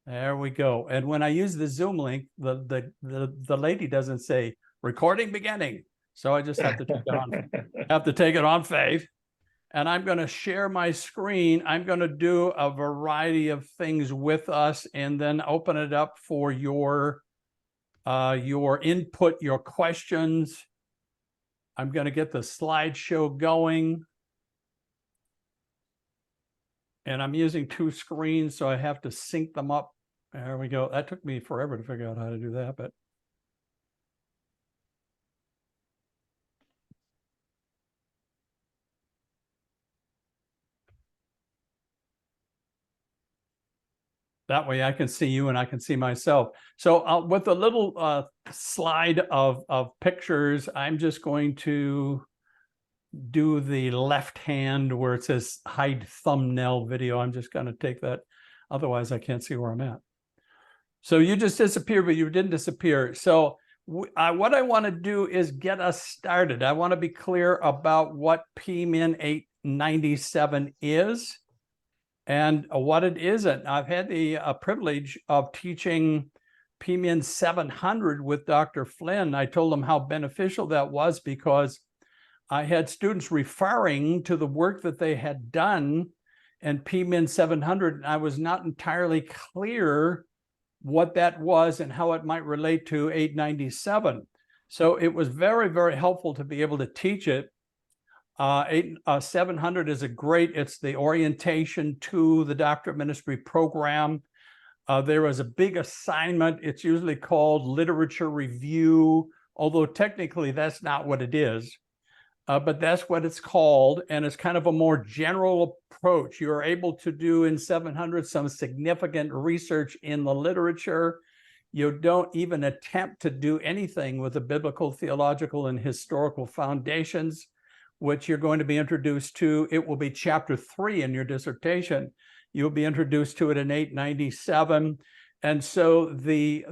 There we go. And when I use the Zoom link, the lady doesn't say recording beginning. So I just have to take it on faith. And I'm going to share my screen. I'm going to do a variety of things with us and then open it up for your input, your questions. I'm going to get the slideshow going. And I'm using two screens, so I have to sync them up. There we go. That took me forever to figure out how to do that, but that way I can see you and I can see myself. So with a little slide of pictures, I'm just going to do the left hand where it says hide thumbnail video. I'm just going to take that. Otherwise, I can't see where I'm at. So you just disappeared, but you didn't disappear. So what I want to do is get us started. I want to be clear about what PMIN897 is and what it isn't. I've had the privilege of teaching PMIN700 with Dr. Flynn. I told him how beneficial that was because I had students referring to the work that they had done in PMIN700, and I was not entirely clear what that was and how it might relate to 897. So it was very, very helpful to be able to teach it. 700 is it's the orientation to the Doctor of Ministry program. There was a big assignment. It's usually called literature review, although technically that's not what it is. But that's what it's called, and it's kind of a more general approach. You're able to do in 700 some significant research in the literature. You don't even attempt to do anything with the biblical, theological, and historical foundations, which you're going to be introduced to. It will be chapter 3 in your dissertation. You'll be introduced to it in 897. And so the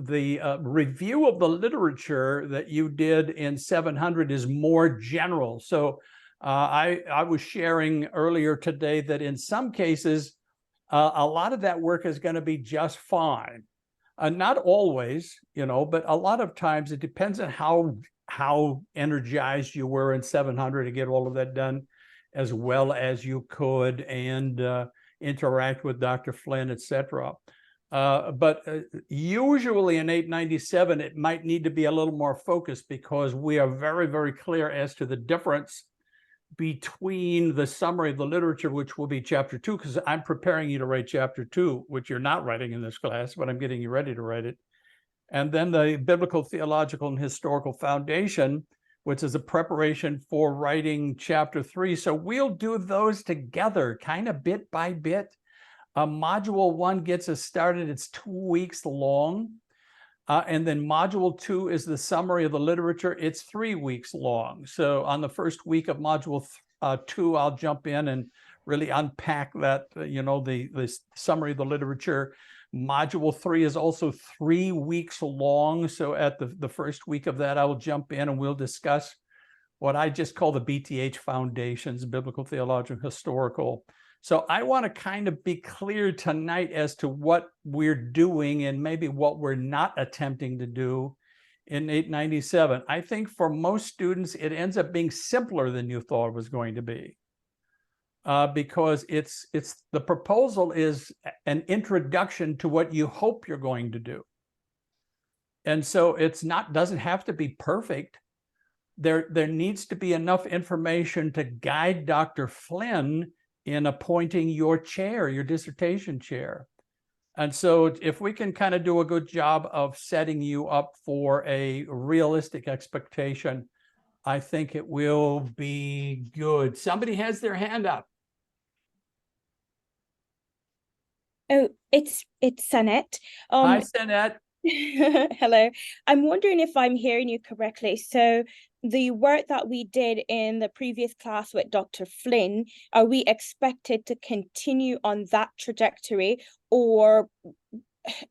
review of the literature that you did in 700 is more general. So I was sharing earlier today that in some cases, a lot of that work is going to be just fine. Not always, but a lot of times it depends on how energized you were in 700 to get all of that done as well as you could and interact with Dr. Flynn, etc. But usually in 897, it might need to be a little more focused because we are very, very clear as to the difference between the summary of the literature, which will be chapter 2, because I'm preparing you to write chapter 2, which you're not writing in this class, but I'm getting you ready to write it. And then the biblical, theological, and historical foundation, which is a preparation for writing chapter 3. So we'll do those together, kind of bit by bit. Module 1 gets us started. It's 2 weeks long. And then module 2 is the summary of the literature. It's 3 weeks long. So on the first week of module 2, I'll jump in and really unpack that, the summary of the literature. Module 3 is also 3 weeks long. So at the first week of that, I will jump in and we'll discuss what I just call the BTH foundations, biblical, theological, historical. So I want to kind of be clear tonight as to what we're doing and maybe what we're not attempting to do in 897. I think for most students, it ends up being simpler than you thought it was going to be. Because the proposal is an introduction to what you hope you're going to do. And so doesn't have to be perfect. There needs to be enough information to guide Dr. Flynn in appointing your chair, your dissertation chair. And so if we can kind of do a good job of setting you up for a realistic expectation, I think it will be good. Somebody has their hand up. Oh, it's Sanette. Hi, Sanette. Hello. I'm wondering if I'm hearing you correctly. So the work that we did in the previous class with Dr. Flynn, are we expected to continue on that trajectory, or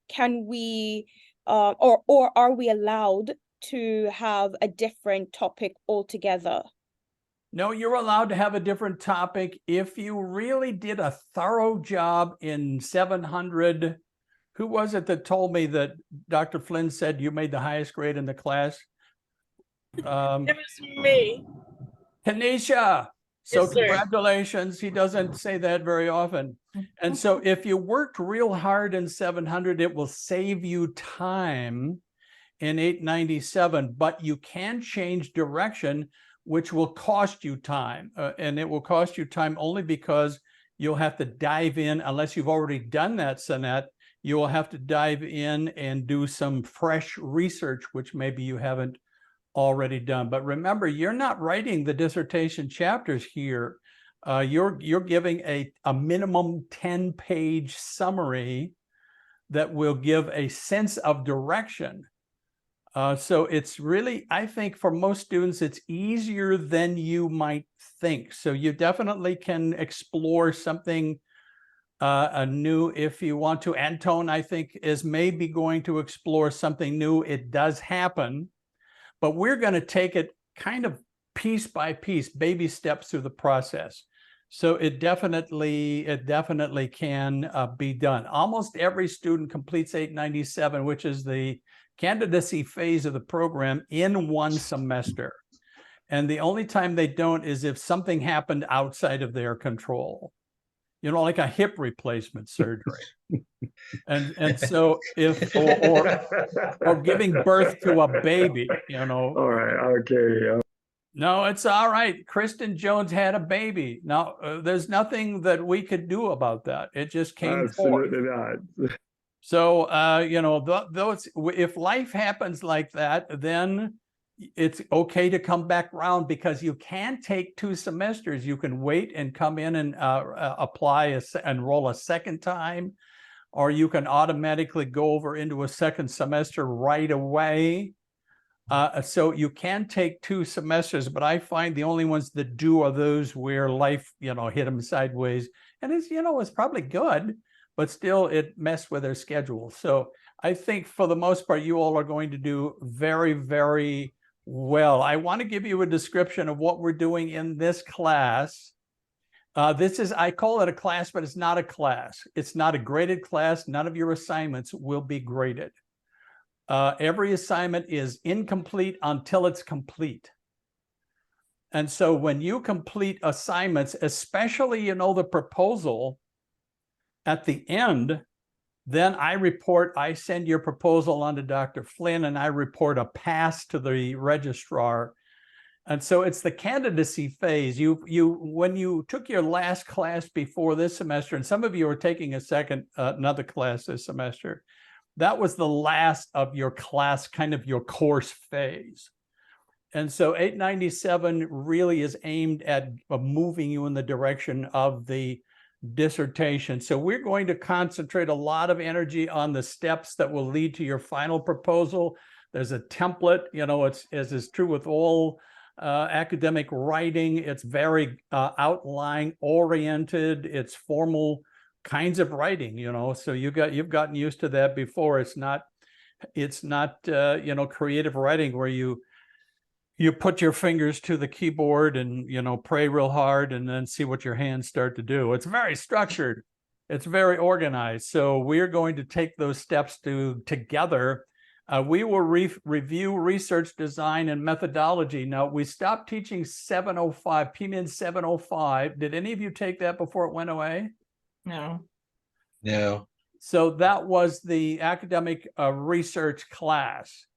can we, or are we allowed to have a different topic altogether? No, you're allowed to have a different topic. If you really did a thorough job in 700, who was it that told me that Dr. Flynn said you made the highest grade in the class? It was me. Tanisha. So Yes, sir. congratulations. He doesn't say that very often. And so if you worked real hard in 700, it will save you time in 897, but you can change direction, which will cost you time. And it will cost you time only because you'll have to dive in, unless you've already done that, Sanette, you will have to dive in and do some fresh research, which maybe you haven't already done. But remember, you're not writing the dissertation chapters here. You're giving a minimum 10-page summary that will give a sense of direction. So it's really, I think for most students, it's easier than you might think. So you definitely can explore something new if you want to. Antone, I think, is maybe going to explore something new. It does happen, but we're going to take it kind of piece by piece, baby steps through the process. So it definitely can be done. Almost every student completes 897, which is the candidacy phase of the program, in one semester. And the only time they don't is if something happened outside of their control, you know, like a hip replacement surgery. And so if, or giving birth to a baby, you know. All right, okay. No, it's all right. Kristen Jones had a baby. Now, there's nothing that we could do about that. It just came forth. Absolutely not. So, you know, if life happens like that, then it's okay to come back around, because you can take 2 semesters. You can wait and come in and apply enroll a second time, or you can automatically go over into a second semester right away. So you can take 2 semesters, but I find the only ones that do are those where life, you know, hit them sideways. And it's, you know, it's probably good, but still it messed with their schedule. So I think for the most part, you all are going to do very, very well. I want to give you a description of what we're doing in this class. This is, I call it a class, but it's not a class. It's not a graded class. None of your assignments will be graded. Every assignment is incomplete until it's complete. And so when you complete assignments, especially, you know, the proposal at the end, then I send your proposal on to Dr. Flynn, and I report a pass to the registrar. And so it's the candidacy phase. When you took your last class before this semester, and some of you are taking another class this semester, that was the last of your class, kind of your course phase. And so 897 really is aimed at moving you in the direction of the dissertation. So we're going to concentrate a lot of energy on the steps that will lead to your final proposal. There's a template, you know, it's, as is true with all academic writing, it's very outline oriented, it's formal kinds of writing, you know, so you've gotten used to that before. It's not you know, creative writing where you put your fingers to the keyboard and, you know, pray real hard and then see what your hands start to do. It's very structured, it's very organized. So we're going to take those steps together. We will review research design and methodology. Now, we stopped teaching 705, PMIN 705. Did any of you take that before it went away? No. No. So that was the academic research class.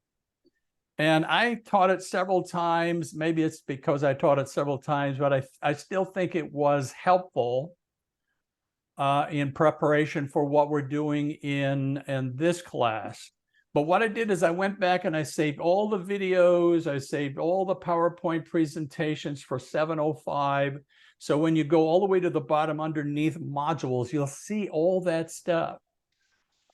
And I taught it several times. Maybe it's because I taught it several times, but I still think it was helpful in preparation for what we're doing in this class. But what I did is I went back and I saved all the videos. I saved all the PowerPoint presentations for 705. So when you go all the way to the bottom underneath modules, you'll see all that stuff.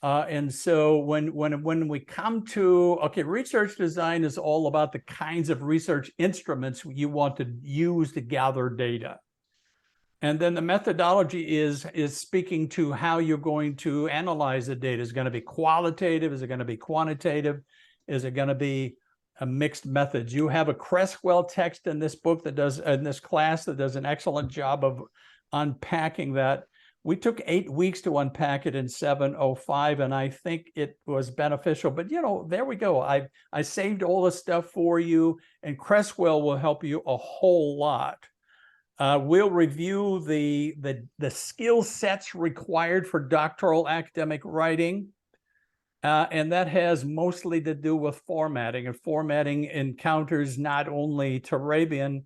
And so when we come to, okay, research design is all about the kinds of research instruments you want to use to gather data. And then the methodology is speaking to how you're going to analyze the data. Is it going to be qualitative? Is it going to be quantitative? Is it going to be mixed methods. You have a Creswell text in this book that does, in this class, that does an excellent job of unpacking that. We took 8 weeks to unpack it in 705, and I think it was beneficial. But you know, there we go. I saved all the stuff for you, and Creswell will help you a whole lot. We'll review the skill sets required for doctoral academic writing. And that has mostly to do with formatting, and formatting encounters not only Turabian,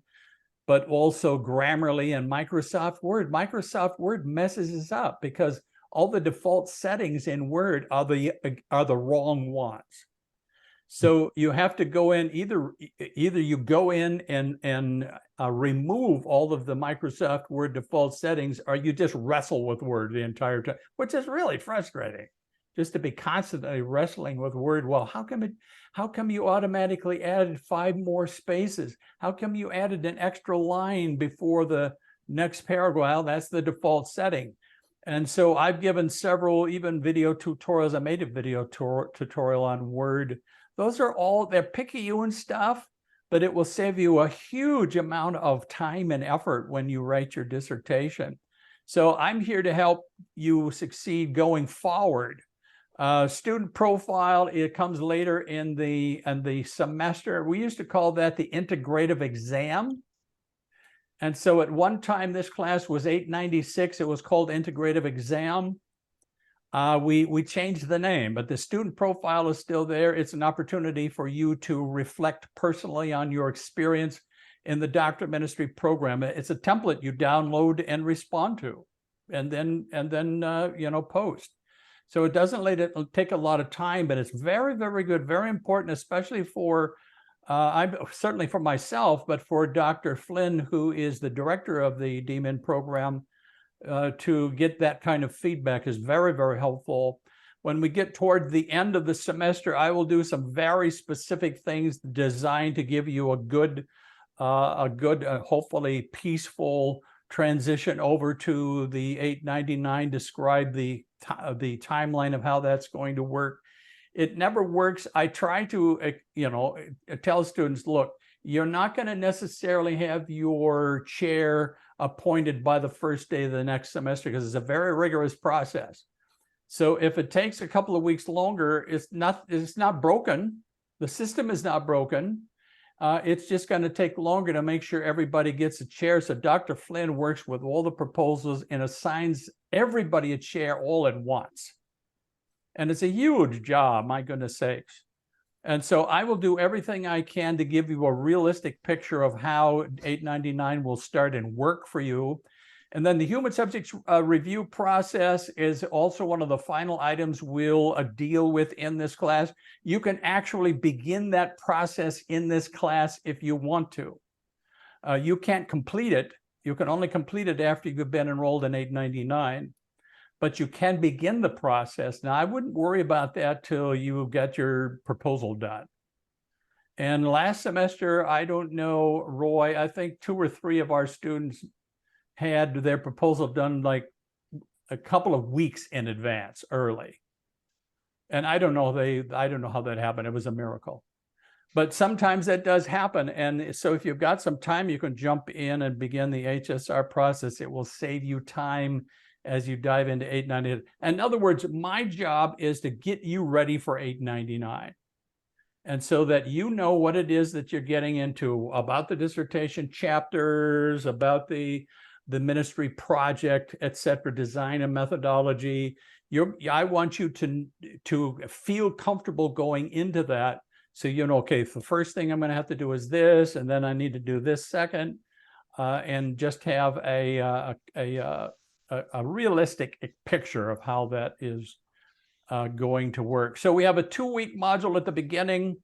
but also Grammarly and Microsoft Word. Microsoft Word messes us up because all the default settings in Word are the wrong ones. So you have to go in, either you go in and remove all of the Microsoft Word default settings, or you just wrestle with Word the entire time, which is really frustrating. Just to be constantly wrestling with Word. Well, how come you automatically added 5 more spaces? How come you added an extra line before the next paragraph? Well, that's the default setting. And so I've given several, even video tutorials. I made a video tutorial on Word. Those are all, they're picayune stuff, but it will save you a huge amount of time and effort when you write your dissertation. So I'm here to help you succeed going forward. Student profile, it comes later in the semester. We used to call that the integrative exam. And so at one time, this class was 896. It was called integrative exam. We changed the name, but the student profile is still there. It's an opportunity for you to reflect personally on your experience in the doctorate ministry program. It's a template you download and respond to, and then you know, post. So it doesn't take a lot of time, but it's very, very good, very important, especially for, certainly for myself, but for Dr. Flynn, who is the director of the DMIN program, to get that kind of feedback is very, very helpful. When we get toward the end of the semester, I will do some very specific things designed to give you a good, hopefully peaceful transition over to the 899, describe the timeline of how that's going to work. It never works. I try to, you know, tell students, look, you're not going to necessarily have your chair appointed by the first day of the next semester, because it's a very rigorous process. So if it takes a couple of weeks longer, it's not broken. The system is not broken. It's just going to take longer to make sure everybody gets a chair. So Dr. Flynn works with all the proposals and assigns everybody a chair all at once. And it's a huge job, my goodness sakes. And so I will do everything I can to give you a realistic picture of how 899 will start and work for you. And then the human subjects review process is also one of the final items we'll deal with in this class. You can actually begin that process in this class if you want to. You can't complete it. You can only complete it after you've been enrolled in 899. But you can begin the process. Now, I wouldn't worry about that till you get your proposal done. And last semester, I don't know, Roy, I think 2 or 3 of our students had their proposal done like a couple of weeks in advance, early. And I don't know how that happened. It was a miracle. But sometimes that does happen. And so if you've got some time, you can jump in and begin the HSR process. It will save you time as you dive into 899. In other words, my job is to get you ready for 899. And so that you know what it is that you're getting into, about the dissertation chapters, about the ministry project, etc., design and methodology. I want you to feel comfortable going into that. So you know, okay, the first thing I'm going to have to do is this, and then I need to do this second, and just have a realistic picture of how that is going to work. So we have a 2-week module at the beginning,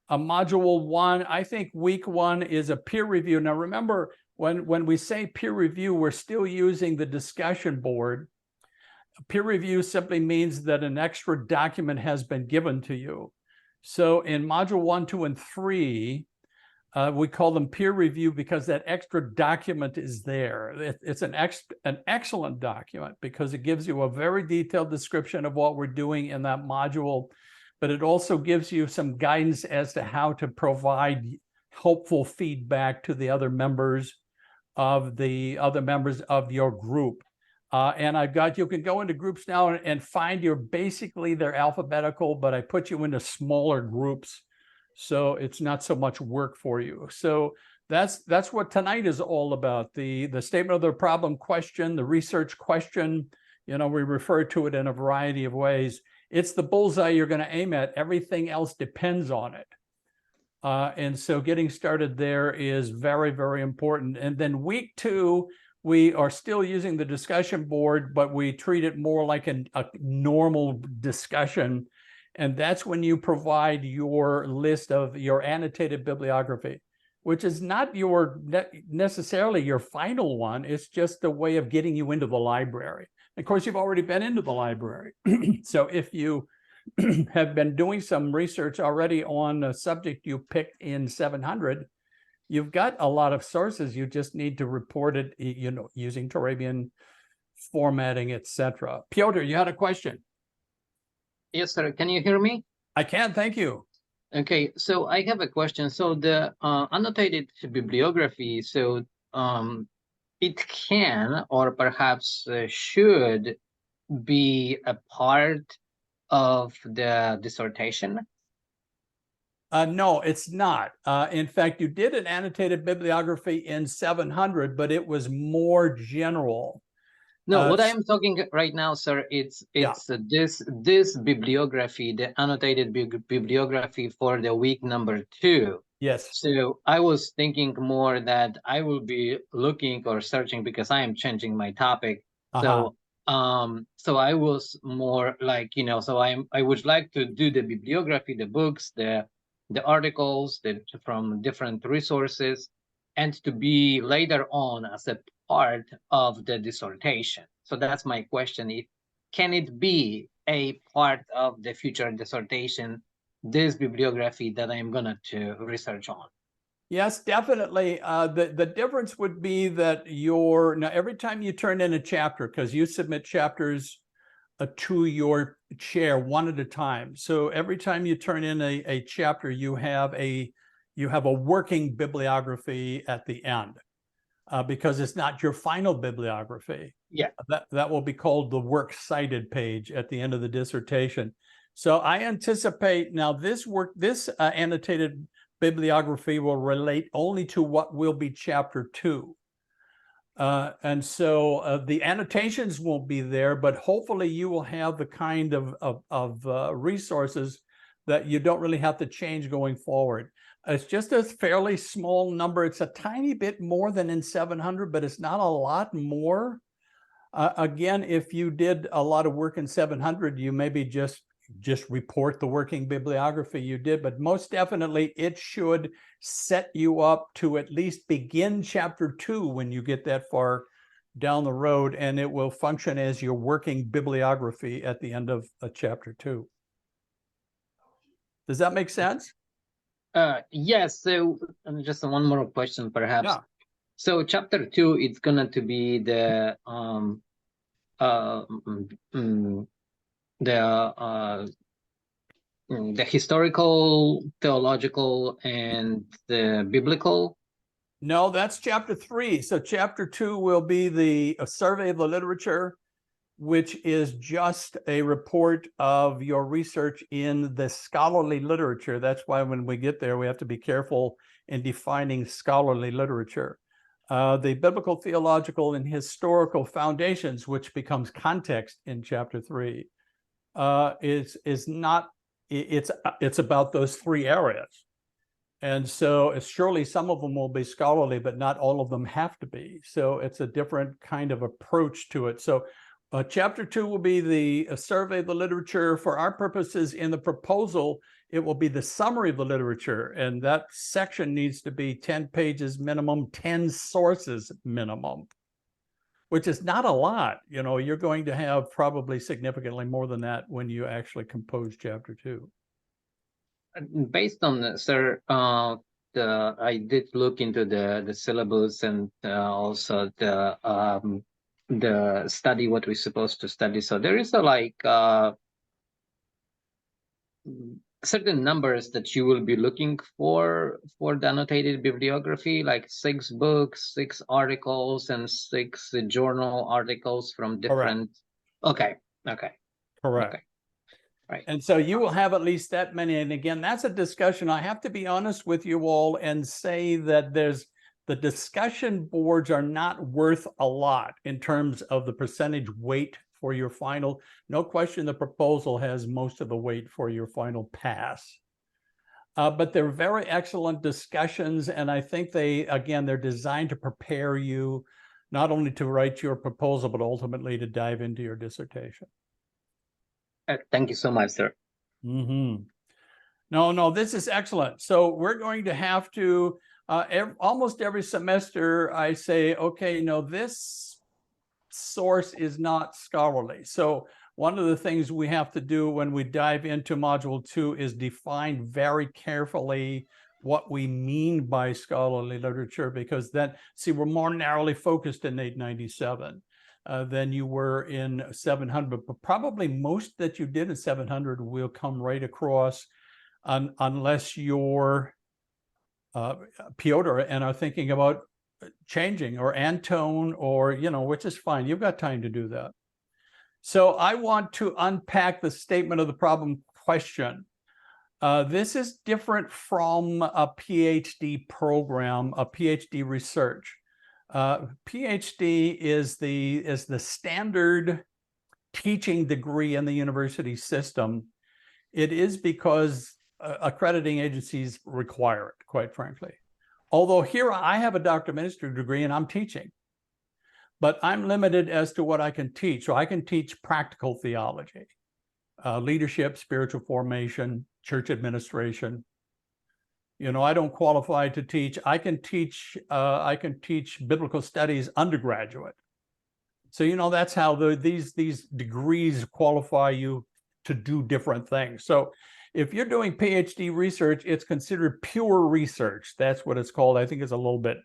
a module 1. I think week 1 is a peer review. Now remember, when we say peer review, we're still using the discussion board. Peer review simply means that an extra document has been given to you. So in module 1, 2, and 3, we call them peer review because that extra document is there. It's an excellent document because it gives you a very detailed description of what we're doing in that module. but it also gives you some guidance as to how to provide helpful feedback to the other members of your group. And I've got, you can go into groups now and find basically they're alphabetical, but I put you into smaller groups, so it's not so much work for you. So that's what tonight is all about. The statement of the problem question, the research question, we refer to it in a variety of ways. It's the bullseye you're going to aim at. Everything else depends on it. And so getting started there is very, very important. And then week 2, we are still using the discussion board, but we treat it more like a normal discussion. And that's when you provide your list of your annotated bibliography, which is not necessarily your final one. It's just a way of getting you into the library. Of course, you've already been into the library. So if you have been doing some research already on a subject you picked in 700, you've got a lot of sources. You just need to report it, using Turabian formatting, etc. Piotr, you had a question. Yes, sir. Can you hear me? I can, thank you. Okay, so I have a question. So the annotated bibliography, so it can or perhaps should be a part of the dissertation? No, it's not. In fact, you did an annotated bibliography in 700, but it was more general. No, what I am talking right now, sir, it's this bibliography, the annotated bibliography for the week number 2. Yes. So I was thinking more that I will be looking or searching because I am changing my topic. So so I was more like, so I would like to do the bibliography, the books, the articles from different resources, and to be later on as a part of the dissertation. So that's my question. Can it be a part of the future dissertation, this bibliography that I'm going to research on? Yes, definitely. The difference would be that now every time you turn in a chapter, because you submit chapters to your chair one at a time. So every time you turn in a chapter, you have a working bibliography at the end, because it's not your final bibliography. Yeah. That will be called the works cited page at the end of the dissertation. So I anticipate now this annotated bibliography will relate only to what will be chapter 2. And so the annotations won't be there, but hopefully you will have the kind of resources that you don't really have to change going forward. It's just a fairly small number. It's a tiny bit more than in 700, but it's not a lot more. Again, if you did a lot of work in 700, you maybe just report the working bibliography you did, but most definitely it should set you up to at least begin chapter 2 when you get that far down the road, and it will function as your working bibliography at the end of chapter 2. Does that make sense? Yes. So just one more question, perhaps. Yeah. So chapter 2, it's gonna to be the historical, theological, and the biblical? No, that's chapter 3. So chapter 2 will be the survey of the literature, which is just a report of your research in the scholarly literature. That's why when we get there, we have to be careful in defining scholarly literature. The biblical, theological, and historical foundations, which becomes context in chapter 3, it's about those 3 areas. And so surely some of them will be scholarly, but not all of them have to be. So it's a different kind of approach to it. So chapter 2 will be the survey of the literature. For our purposes in the proposal, it will be the summary of the literature. And that section needs to be 10 pages minimum, 10 sources minimum, which is not a lot. You're going to have probably significantly more than that when you actually compose chapter 2. Based on sir, I did look into the syllabus and also the study what we're supposed to study. So there is a certain numbers that you will be looking for the annotated bibliography, like 6 books, 6 articles, and 6 journal articles from different. Okay. Correct. Okay. Right. And so you will have at least that many. And again, that's a discussion. I have to be honest with you all and say that the discussion boards are not worth a lot in terms of the percentage weight for your final. No question, the proposal has most of the weight for your final pass. But they're very excellent discussions. And I think they're designed to prepare you not only to write your proposal, but ultimately to dive into your dissertation. Thank you so much, sir. Mm-hmm. No, this is excellent. So we're going to have to, almost every semester, I say, okay, no, this source is not scholarly. So one of the things we have to do when we dive into Module 2 is define very carefully what we mean by scholarly literature, because then, see, we're more narrowly focused in 897 than you were in 700, but probably most that you did in 700 will come right across unless you're Piotr and are thinking about changing, or Antone, or, which is fine. You've got time to do that. So I want to unpack the statement of the problem question. This is different from a PhD program, a PhD research. PhD is the standard teaching degree in the university system. It is because accrediting agencies require it, quite frankly. Although here I have a doctor of ministry degree and I'm teaching, but I'm limited as to what I can teach. So I can teach practical theology, leadership, spiritual formation, church administration. I don't qualify to teach. I can teach biblical studies undergraduate. So that's how these degrees qualify you to do different things. So if you're doing PhD research, it's considered pure research. That's what it's called. I think it's a little bit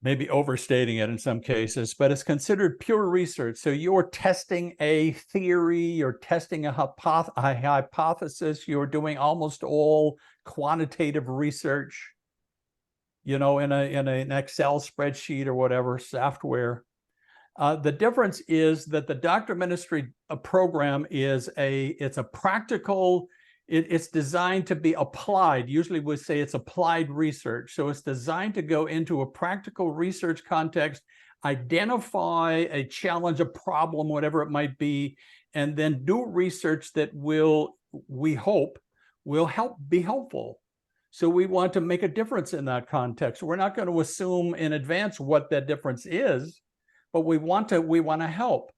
maybe overstating it in some cases, but it's considered pure research. So you're testing a theory, you're testing a hypothesis, you're doing almost all quantitative research, in an Excel spreadsheet or whatever software. The difference is that the doctor of ministry program it's a practical. It's designed to be applied. Usually we say it's applied research. So it's designed to go into a practical research context, identify a challenge, a problem, whatever it might be, and then do research that we hope will be helpful. So we want to make a difference in that context. We're not going to assume in advance what that difference is, but we want to help.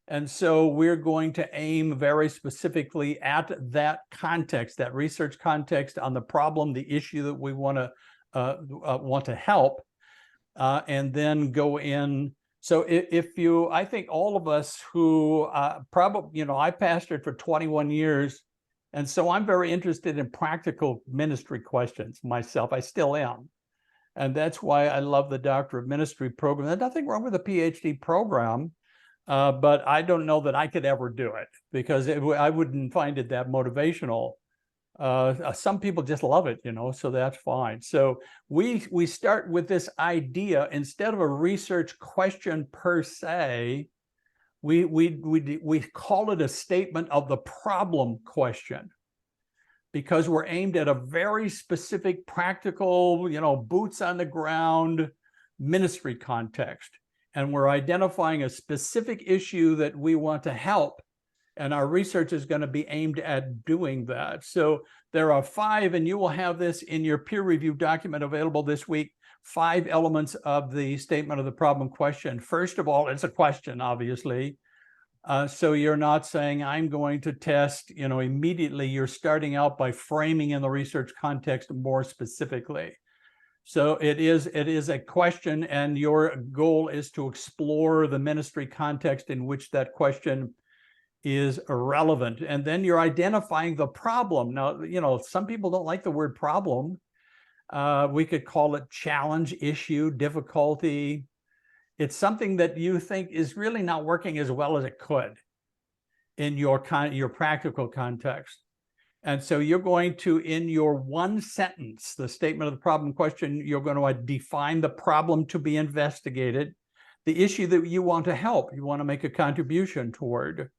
And so we're going to aim very specifically at that context, that research context, on the problem, the issue that we want to help, and then go in. So I think all of us who probably, I pastored for 21 years, and so I'm very interested in practical ministry questions myself. I still am. And that's why I love the Doctor of Ministry program. There's nothing wrong with a PhD program. But I don't know that I could ever do it, because I wouldn't find it that motivational. Some people just love it, so that's fine. So we start with this idea. Instead of a research question per se, we call it a statement of the problem question, because we're aimed at a very specific, practical, boots on the ground ministry context. And we're identifying a specific issue that we want to help. And our research is going to be aimed at doing that. So there are 5, and you will have this in your peer review document available this week, 5 elements of the statement of the problem question. First of all, it's a question, obviously. So you're not saying, I'm going to test, immediately. You're starting out by framing in the research context more specifically. So it is a question, and your goal is to explore the ministry context in which that question is relevant. And then you're identifying the problem. Now, some people don't like the word problem. We could call it challenge, issue, difficulty. It's something that you think is really not working as well as it could. in your practical context. And so you're going to, in your one sentence, the statement of the problem question, you're going to define the problem to be investigated, the issue that you want to help, you want to make a contribution toward.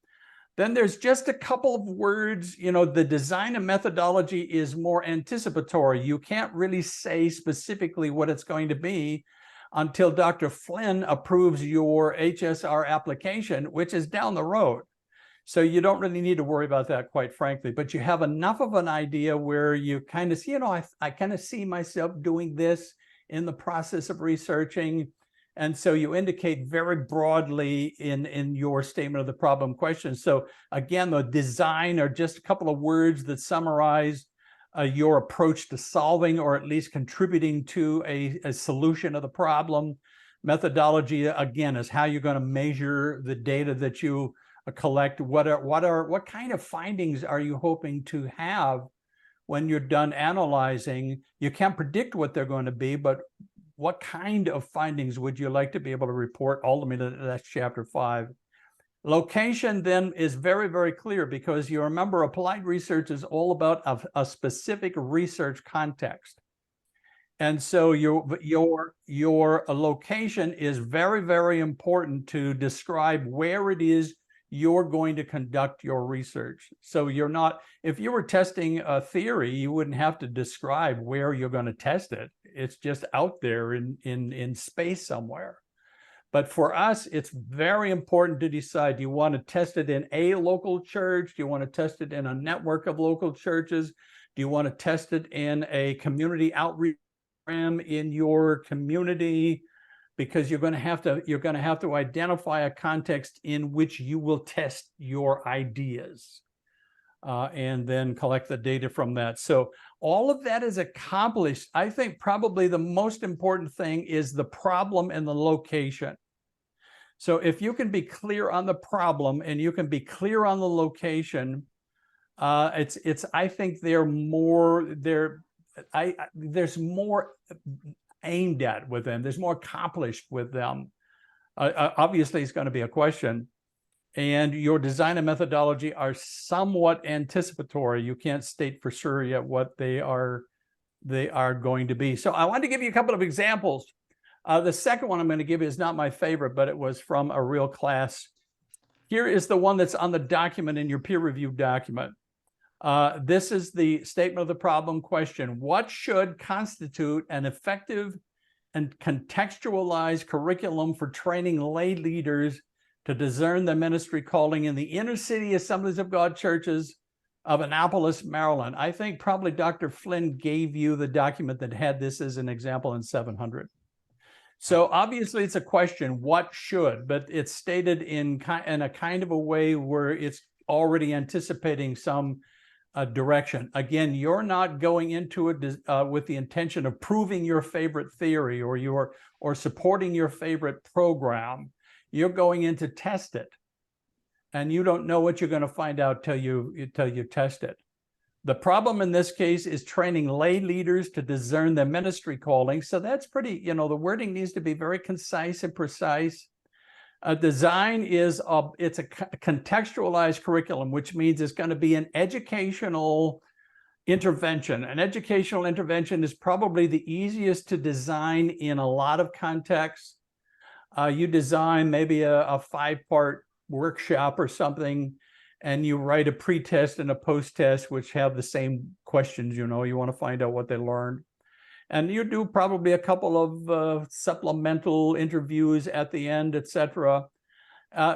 Then there's just a couple of words, you know, the design and methodology is more anticipatory. You can't really say specifically what it's going to be until Dr. Flynn approves your HSR application, which is down the road. So you don't really need to worry about that, quite frankly, but you have enough of an idea where you kind of see, you know, I kind of see myself doing this in the process of researching. And so you indicate very broadly in your statement of the problem question. So again, the design are just a couple of words that summarize your approach to solving or at least contributing to a solution of the problem. Methodology, again, is how you're going to measure the data that you collect. What kind of findings are you hoping to have when you're done analyzing? You can't predict what they're going to be, but what kind of findings would you like to be able to report? Ultimately, that's chapter 5. Location then is very, very clear, because you remember applied research is all about a specific research context. And so your location is very, very important to describe where it is you're going to conduct your research. So you're not, if you were testing a theory, you wouldn't have to describe where you're going to test it. It's just out there in space somewhere. But for us, it's very important to decide, do you want to test it in a local church? Do you want to test it in a network of local churches? Do you want to test it in a community outreach program in your community? Because you're going to have to identify a context in which you will test your ideas and then collect the data from that. So all of that is accomplished. I think probably the most important thing is the problem and the location. So if you can be clear on the problem and you can be clear on the location, I think there's more aimed at with them. There's more accomplished with them. Obviously, it's going to be a question. And your design and methodology are somewhat anticipatory. You can't state for sure yet what they are going to be. So I want to give you a couple of examples. The second one I'm going to give you is not my favorite, but it was from a real class. Here is the one that's on the document in your peer-reviewed document. This is the statement of the problem question. What should constitute an effective and contextualized curriculum for training lay leaders to discern the ministry calling in the inner city Assemblies of God churches of Annapolis, Maryland? I think probably Dr. Flynn gave you the document that had this as an example in 700. So obviously it's a question, what should, but it's stated in a kind of a way where it's already anticipating some direction. Again, you're not going into it with the intention of proving your favorite theory or supporting your favorite program. You're going in to test it, and you don't know what you're going to find out till you test it. The problem in this case is training lay leaders to discern their ministry calling. So that's pretty, the wording needs to be very concise and precise. Design is it's a contextualized curriculum, which means it's going to be an educational intervention. An educational intervention is probably the easiest to design in a lot of contexts. You design maybe a 5-part workshop or something, and you write a pre-test and a post-test, which have the same questions. You want to find out what they learned. And you do probably a couple of supplemental interviews at the end, etc.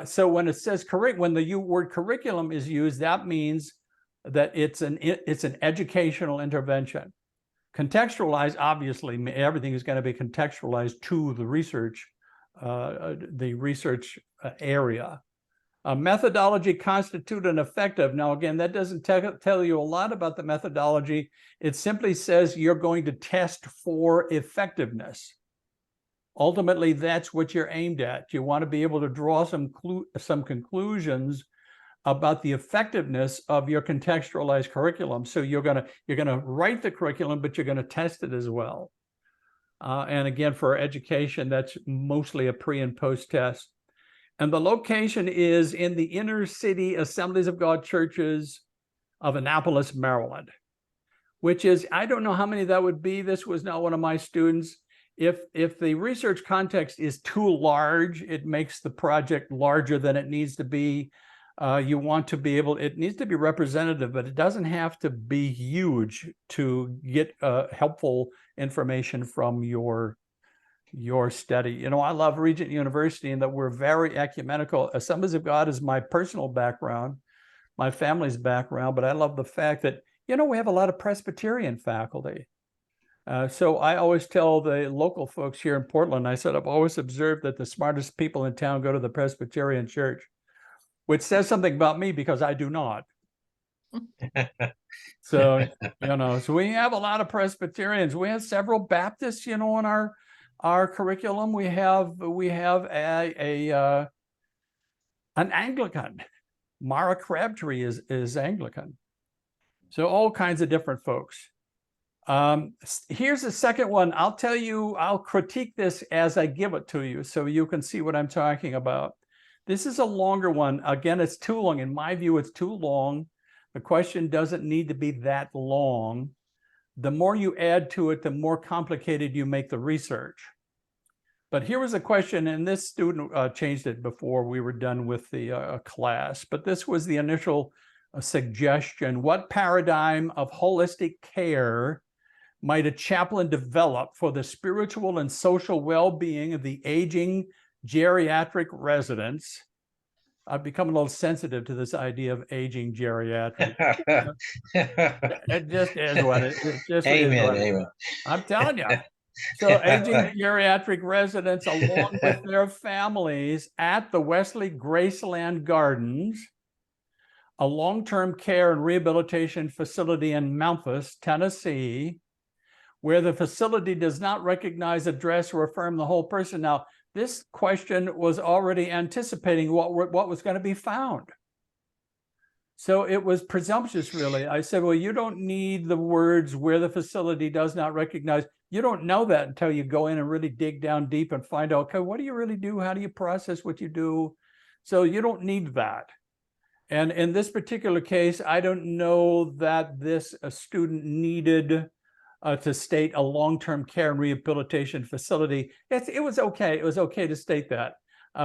So when it says when the word curriculum is used, that means that it's an educational intervention. Contextualized, obviously, everything is going to be contextualized to the research area. Methodology constitute an effective. Now, again, that doesn't tell you a lot about the methodology. It simply says you're going to test for effectiveness. Ultimately, that's what you're aimed at. You want to be able to draw some conclusions about the effectiveness of your contextualized curriculum. So you're gonna write the curriculum, but you're going to test it as well. And again, for education, that's mostly a pre and post test. And the location is in the inner city Assemblies of God churches of Annapolis, Maryland, which is, I don't know how many that would be. This was not one of my students. If the research context is too large, it makes the project larger than it needs to be. You want to be able, it needs to be representative, but it doesn't have to be huge to get helpful information from your study. You know, I love Regent University and that we're very ecumenical. Assemblies of God is my personal background, my family's background, but I love the fact that, you know, we have a lot of Presbyterian faculty. So I always tell the local folks here in Portland, I said, I've always observed that the smartest people in town go to the Presbyterian church, which says something about me because I do not. So, you know, so we have a lot of Presbyterians. We have several Baptists, you know, in our curriculum. We have an Anglican. Mara Crabtree is Anglican. So all kinds of different folks. Here's the second one. I'll tell you, I'll critique this as I give it to you so you can see what I'm talking about. This is a longer one. Again, it's too long. In my view, it's too long. The question doesn't need to be that long. The more you add to it, the more complicated you make the research. But here was a question, and this student changed it before we were done with the class, but this was the initial suggestion. What paradigm of holistic care might a chaplain develop for the spiritual and social well-being of the aging geriatric residents? I've become a little sensitive to this idea of aging geriatric. It just is what it just Amen, is. What it is. amen. I'm telling you. So aging geriatric residents along with their families at the Wesley Graceland Gardens, a long-term care and rehabilitation facility in Memphis, Tennessee, where the facility does not recognize, address, or affirm the whole person. Now, this question was already anticipating what was going to be found. So it was presumptuous, really. I said, well, you don't need the words where the facility does not recognize. You don't know that until you go in and really dig down deep and find out, okay, what do you really do? How do you process what you do? So you don't need that. And in this particular case, I don't know that this student needed to state a long-term care and rehabilitation facility. It was okay. It was okay to state that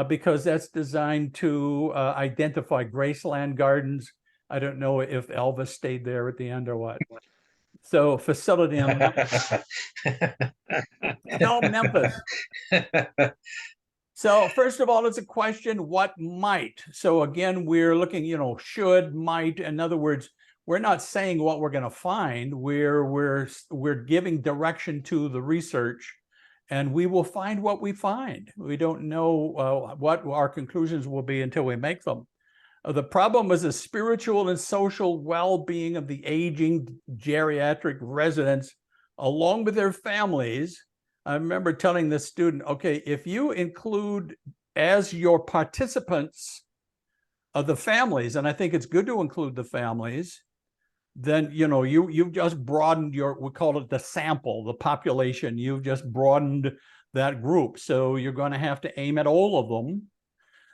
because that's designed to identify Graceland Gardens. I don't know if Elvis stayed there at the end or what. So facility in Memphis. Tell Memphis. So first of all, it's a question, what might? So again, we're looking, you know, should, might. In other words, we're not saying what we're going to find. We're giving direction to the research, and we will find what we find. We don't know what our conclusions will be until we make them. The problem is the spiritual and social well-being of the aging geriatric residents, along with their families. I remember telling this student, okay, if you include as your participants of the families, and I think it's good to include the families, then, you know, you've just broadened your, we call it the sample, the population. You've just broadened that group. So you're going to have to aim at all of them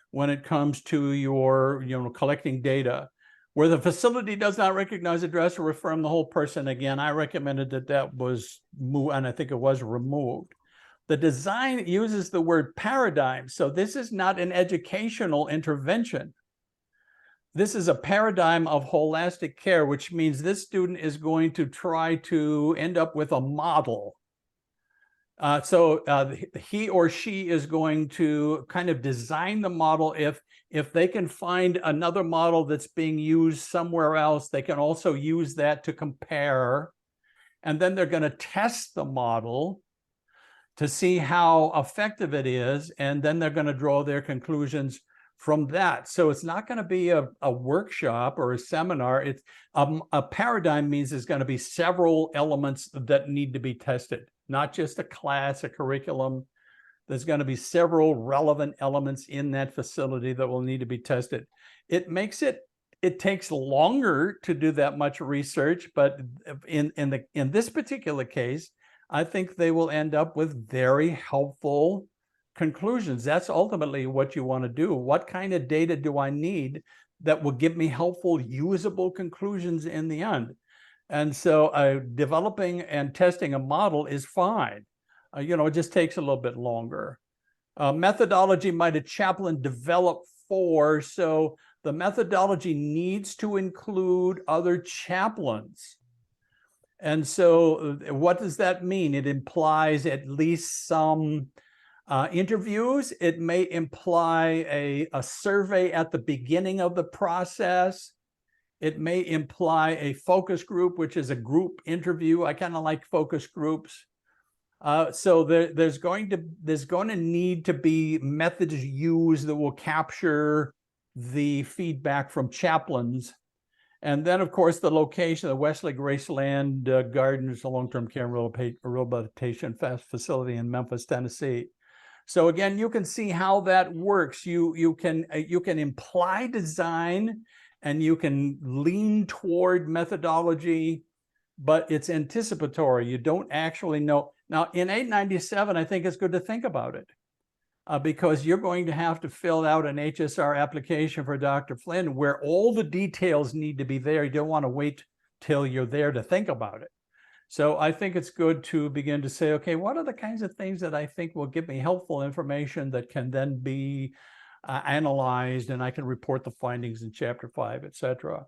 when it comes to your, you know, collecting data. Where the facility does not recognize, address, or affirm the whole person, again, I recommended that was moved, and I think it was removed. The design uses the word paradigm. So this is not an educational intervention. This is a paradigm of holistic care, which means this student is going to try to end up with a model. So he or she is going to kind of design the model. If they can find another model that's being used somewhere else, they can also use that to compare. And then they're going to test the model to see how effective it is. And then they're going to draw their conclusions from that. So it's not going to be a workshop or a seminar. It's a paradigm means there's going to be several elements that need to be tested, not just a class, a curriculum. There's going to be several relevant elements in that facility that will need to be tested. It makes it takes longer to do that much research, but in this particular case, I think they will end up with very helpful conclusions. That's ultimately what you want to do. What kind of data do I need that will give me helpful, usable conclusions in the end? And so developing and testing a model is fine. It just takes a little bit longer. Methodology might a chaplain develop for, so the methodology needs to include other chaplains. And so what does that mean? It implies at least some interviews. It may imply a survey at the beginning of the process. It may imply a focus group, which is a group interview. I kind of like focus groups. So there's going to need to be methods used that will capture the feedback from chaplains. And then, of course, the location, the Wesley Graceland Gardens, a long-term care and rehabilitation facility in Memphis, Tennessee. So again, you can see how that works. You can imply design, and you can lean toward methodology, but it's anticipatory. You don't actually know. Now, in 897, I think it's good to think about it because you're going to have to fill out an HSR application for Dr. Flynn where all the details need to be there. You don't want to wait till you're there to think about it. So I think it's good to begin to say, okay, what are the kinds of things that I think will give me helpful information that can then be analyzed, and I can report the findings in Chapter 5, et cetera.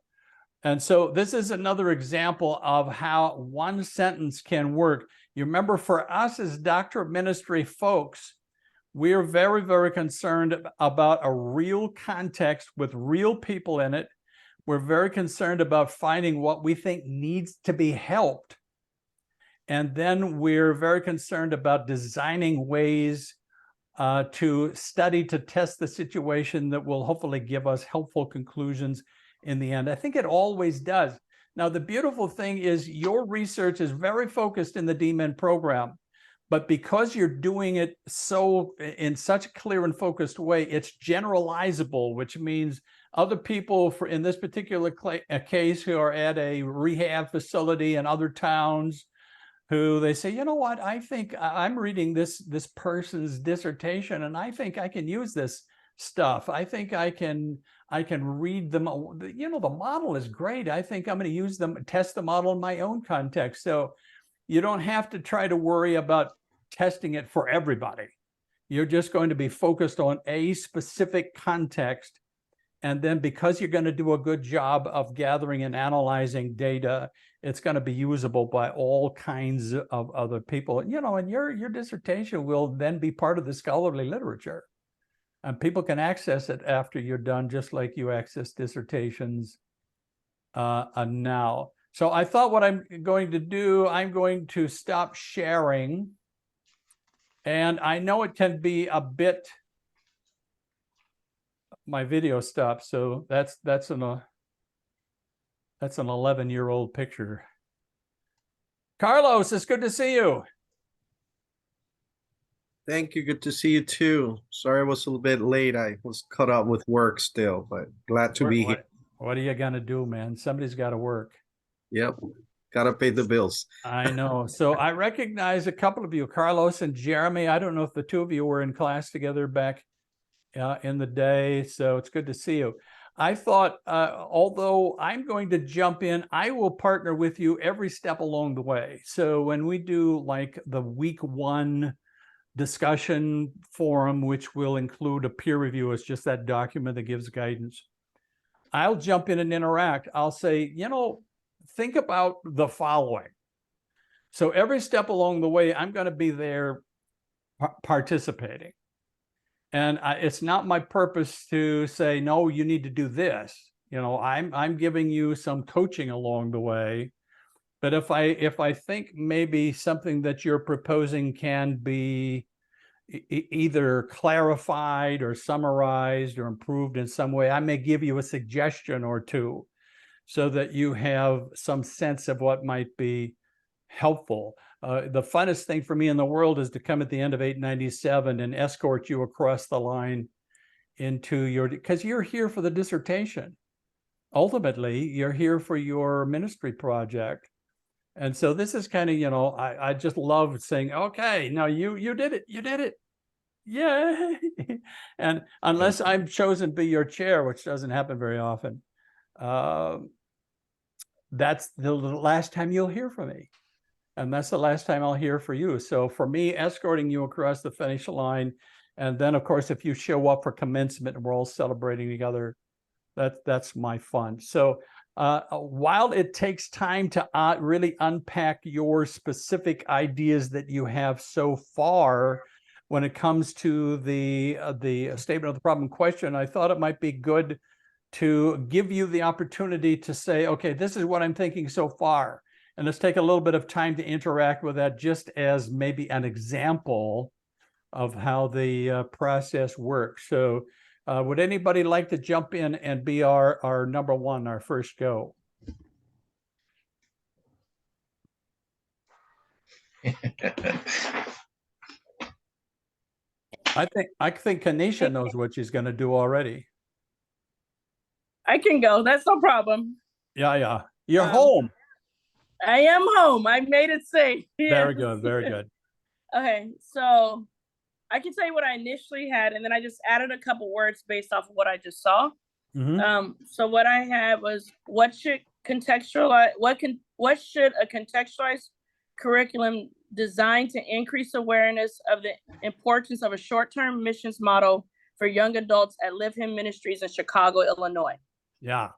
And so this is another example of how one sentence can work. You remember, for us as doctor of ministry folks, we're very, very concerned about a real context with real people in it. We're very concerned about finding what we think needs to be helped. And then we're very concerned about designing ways to study, to test the situation that will hopefully give us helpful conclusions in the end. I think it always does. Now, the beautiful thing is your research is very focused in the DMIN program, but because you're doing it in such a clear and focused way, it's generalizable, which means other people in this particular case who are at a rehab facility in other towns, who they say, you know what, I think I'm reading this person's dissertation, and I think I can use this stuff. I think I can read them. The model is great. I think I'm going to use them, test the model in my own context. So you don't have to try to worry about testing it for everybody. You're just going to be focused on a specific context. And then because you're going to do a good job of gathering and analyzing data, it's going to be usable by all kinds of other people. And your dissertation will then be part of the scholarly literature. And people can access it after you're done, just like you access dissertations now. So I thought what I'm going to do, I'm going to stop sharing. And I know it can be a bit, my video stopped, so that's an 11-year-old picture. Carlos, it's good to see you. Thank you. Good to see you too. Sorry I was a little bit late. I was caught up with work still, but glad to be here. What are you gonna do, man? Somebody's got to work. Yep. Gotta pay the bills. I know. So I recognize a couple of you, Carlos and Jeremy. I don't know if the two of you were in class together back in the day. So it's good to see you. I thought, although I'm going to jump in, I will partner with you every step along the way. So when we do like the week 1 discussion forum, which will include a peer review, it's just that document that gives guidance, I'll jump in and interact. I'll say, think about the following. So every step along the way, I'm going to be there participating. And it's not my purpose to say, no, you need to do this. I'm giving you some coaching along the way. But if I think maybe something that you're proposing can be either clarified or summarized or improved in some way, I may give you a suggestion or two so that you have some sense of what might be helpful. The funnest thing for me in the world is to come at the end of 897 and escort you across the line into because you're here for the dissertation. Ultimately, you're here for your ministry project. And so this is kind of, I just love saying, okay, now you did it. You did it. Yeah. And unless I'm chosen to be your chair, which doesn't happen very often, that's the last time you'll hear from me. And that's the last time I'll hear for you. So for me, escorting you across the finish line, and then of course, if you show up for commencement and we're all celebrating together, that's my fun. So while it takes time to really unpack your specific ideas that you have so far, when it comes to the statement of the problem question, I thought it might be good to give you the opportunity to say, okay, this is what I'm thinking so far. And let's take a little bit of time to interact with that, just as maybe an example of how the process works. So would anybody like to jump in and be our number one, our first go? I think Kanisha knows what she's going to do already. I can go. That's no problem. Yeah. You're home. I am home. I made it safe. Very good. Very good. Okay, so I can tell you what I initially had, and then I just added a couple words based off of what I just saw. So what I had was, what should a contextualized curriculum designed to increase awareness of the importance of a short-term missions model for young adults at Live Him Ministries in Chicago, Illinois. Yeah.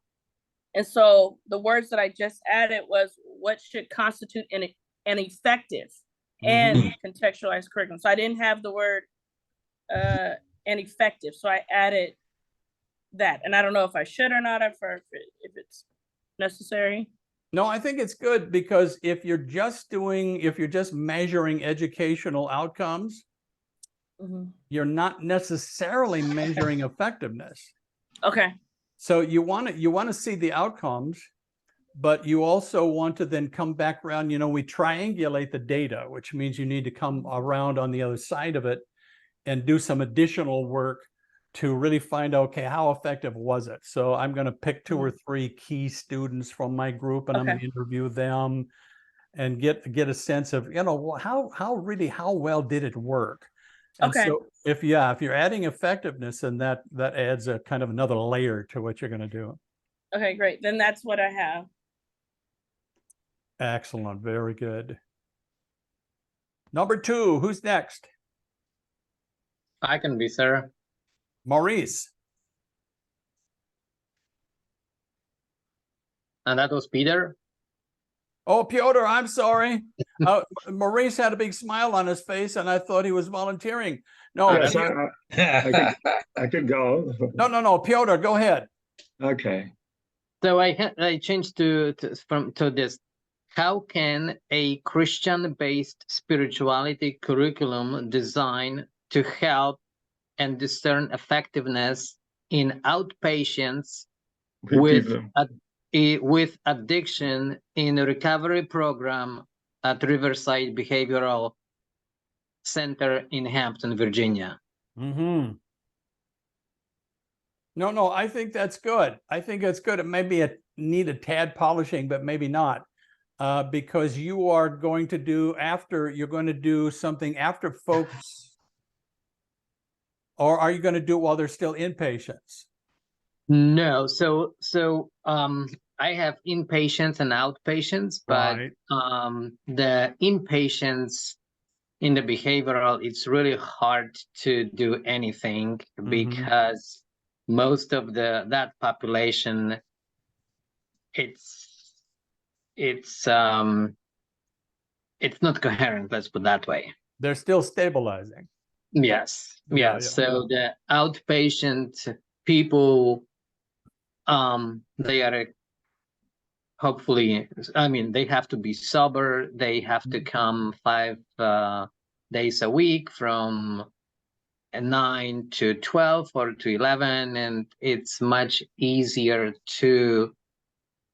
And so the words that I just added was, what should constitute an effective and contextualized curriculum. So I didn't have the word an effective, so I added that. And I don't know if I should or not, if it's necessary. No, I think it's good, because if you're just measuring educational outcomes, you're not necessarily measuring effectiveness. Okay. So you want to see the outcomes, but you also want to then come back around. We triangulate the data, which means you need to come around on the other side of it and do some additional work to really find out, okay, how effective was it? So I'm going to pick 2 or 3 key students from my group, and I'm going to interview them and get a sense of, how well did it work? And so if you're adding effectiveness, then that adds a kind of another layer to what you're going to do. Okay, great. Then that's what I have. Excellent. Very good. Number 2, who's next? I can be, sir. Maurice. And that was Peter. Oh, Piotr, I'm sorry. Maurice had a big smile on his face, and I thought he was volunteering. No, Yes, I could go. No, Piotr, go ahead. Okay. So I changed to this. How can a Christian-based spirituality curriculum design to help and discern effectiveness in outpatients with addiction in a recovery program at Riverside Behavioral Center in Hampton, Virginia? No, I think that's good. I think it's good. It may need a tad polishing, but maybe not, because you are going to do something after folks, or are you going to do it while they're still inpatients? No, so I have inpatients and outpatients, but the inpatients in the behavioral, it's really hard to do anything because most of that population, it's not coherent, let's put it that way. They're still stabilizing. Yes. So the outpatient people, they are hopefully, they have to be sober. They have to come 5 days a week from 9 to 12 or to 11. And it's much easier to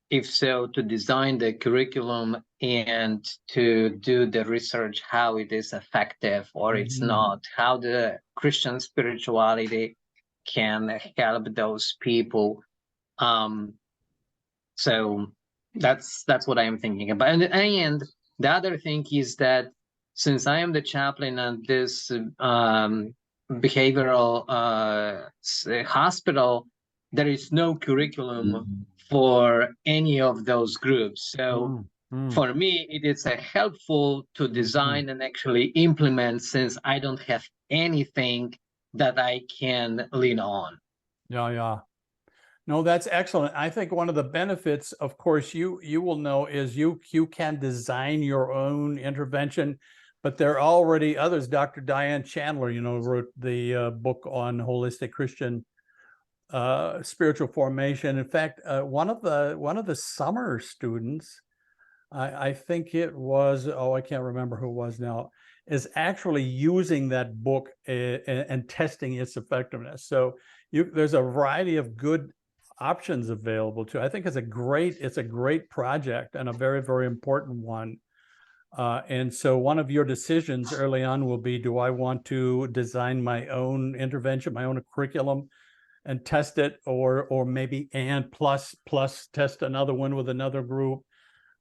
design the curriculum and to do the research, how it is effective or it's not, how the Christian spirituality can help those people. So that's what I am thinking about. And the other thing is that since I am the chaplain at this behavioral hospital, there is no curriculum for any of those groups. So for me, it is helpful to design and actually implement, since I don't have anything that I can lean on. Yeah. No, that's excellent. I think one of the benefits, of course, you will know is you can design your own intervention, but there are already others. Dr. Diane Chandler, wrote the book on holistic Christian spiritual formation. In fact, one of the summer students, I think it was, I can't remember who it was now, is actually using that book and testing its effectiveness. So there's a variety of good options available to. I think it's a great project and a very, very important one. And so one of your decisions early on will be, do I want to design my own intervention, my own curriculum, and test it, or maybe plus test another one with another group?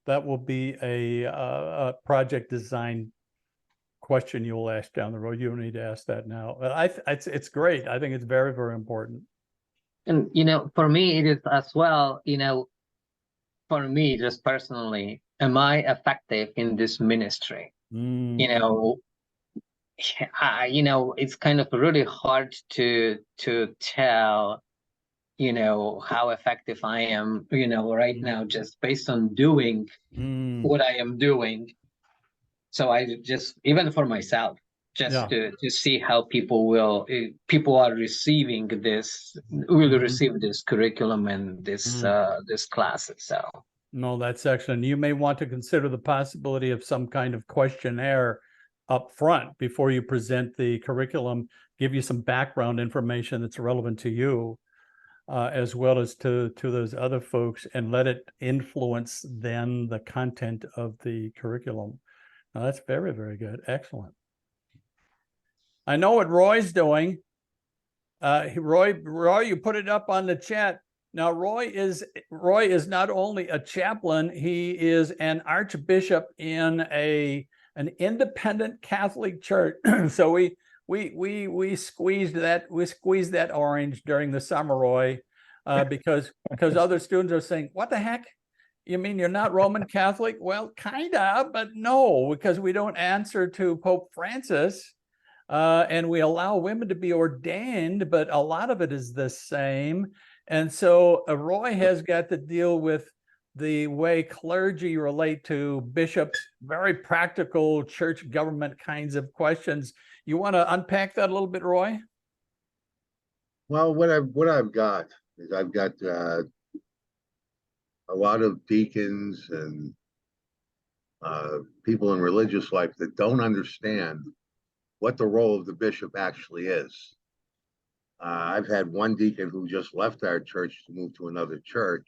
That will be a project design question you will ask down the road. You don't need to ask that now. It's great. I think it's very, very important. And, for me, it is as well, for me, just personally, am I effective in this ministry? It's kind of really hard to tell, how effective I am, right now, just based on doing what I am doing. So I just, even for myself, just to see how people are receiving this, receive this curriculum and this classes. So no, that's excellent. You may want to consider the possibility of some kind of questionnaire up front before you present the curriculum, give you some background information that's relevant to you, as well as to those other folks, and let it influence then the content of the curriculum. Now, that's very, very good. Excellent. I know what Roy's doing. Roy, you put it up on the chat. Now, Roy is not only a chaplain, he is an archbishop in an independent Catholic church. So we squeezed that orange during the summer, Roy, because other students are saying, "What the heck? You mean you're not Roman Catholic?" Well, kinda, but no, because we don't answer to Pope Francis. And we allow women to be ordained, but a lot of it is the same. And so Roy has got to deal with the way clergy relate to bishops, very practical church government kinds of questions. You want to unpack that a little bit, Roy? Well, what I've got is I've got a lot of deacons and people in religious life that don't understand what the role of the bishop actually is. I've had one deacon who just left our church to move to another church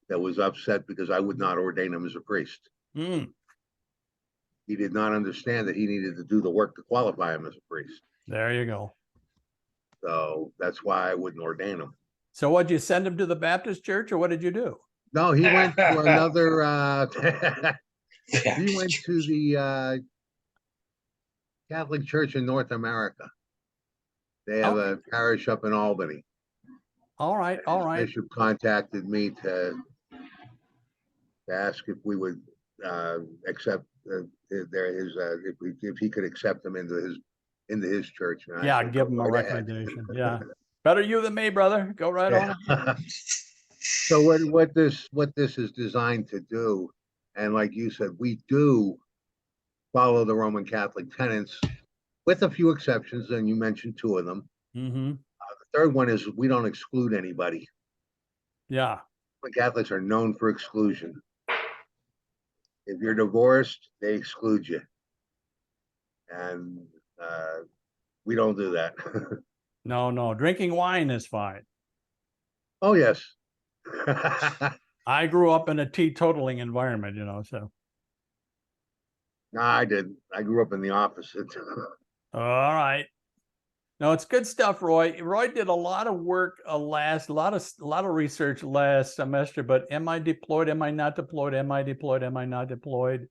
that was upset because I would not ordain him as a priest. He did not understand that he needed to do the work to qualify him as a priest. There you go. So that's why I wouldn't ordain him. So what, did you send him to the Baptist church, or what did you do? No, he went to another, he went to the Catholic Church in North America. They have a parish up in Albany. All right. The bishop contacted me to ask if we would accept if he could accept them into his church. And yeah, give him a recommendation. Yeah, better you than me, brother. Go right on. So what this is designed to do, and like you said, we do follow the Roman Catholic tenets, with a few exceptions, and you mentioned two of them. The third one is we don't exclude anybody. Yeah. Roman Catholics are known for exclusion. If you're divorced, they exclude you. And we don't do that. No. Drinking wine is fine. Oh, yes. I grew up in a teetotaling environment, so. No, I didn't. I grew up in the opposite. All right. No, it's good stuff, Roy. Roy did a lot of work a lot of research last semester, but am I deployed? Am I not deployed? Am I deployed? Am I not deployed?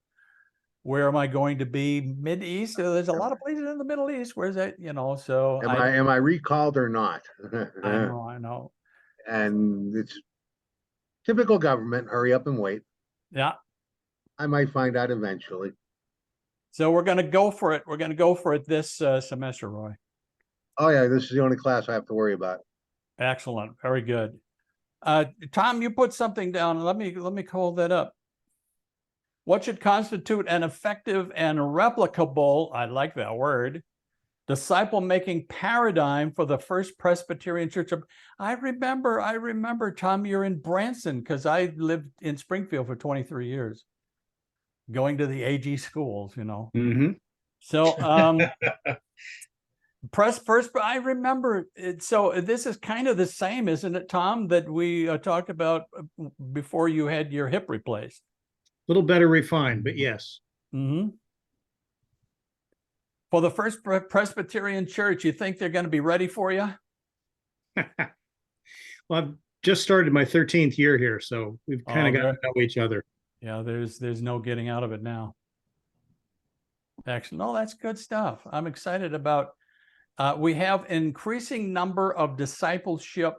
Where am I going to be? Mid-East? There's a lot of places in the Middle East. Where's that? You know, so Am I recalled or not? I know. And it's typical government, hurry up and wait. Yeah. I might find out eventually. So we're going to go for it. We're going to go for it this semester, Roy. Oh yeah, this is the only class I have to worry about. Excellent. Very good. Tom, you put something down. Let me call that up. What should constitute an effective and replicable, I like that word, disciple-making paradigm for the First Presbyterian Church of, I remember, Tom, you're in Branson, because I lived in Springfield for 23 years, going to the AG schools, you know. Mm-hmm. So, I remember it. So this is kind of the same, isn't it, Tom, that we talked about before you had your hip replaced? A little better refined, but yes. Mm-hmm. For the First Presbyterian Church, you think they're going to be ready for you? Well, I've just started my 13th year here, so we've kind of got to know each other. Yeah, there's no getting out of it now. Excellent. No, that's good stuff. I'm excited about. We have an increasing number of discipleship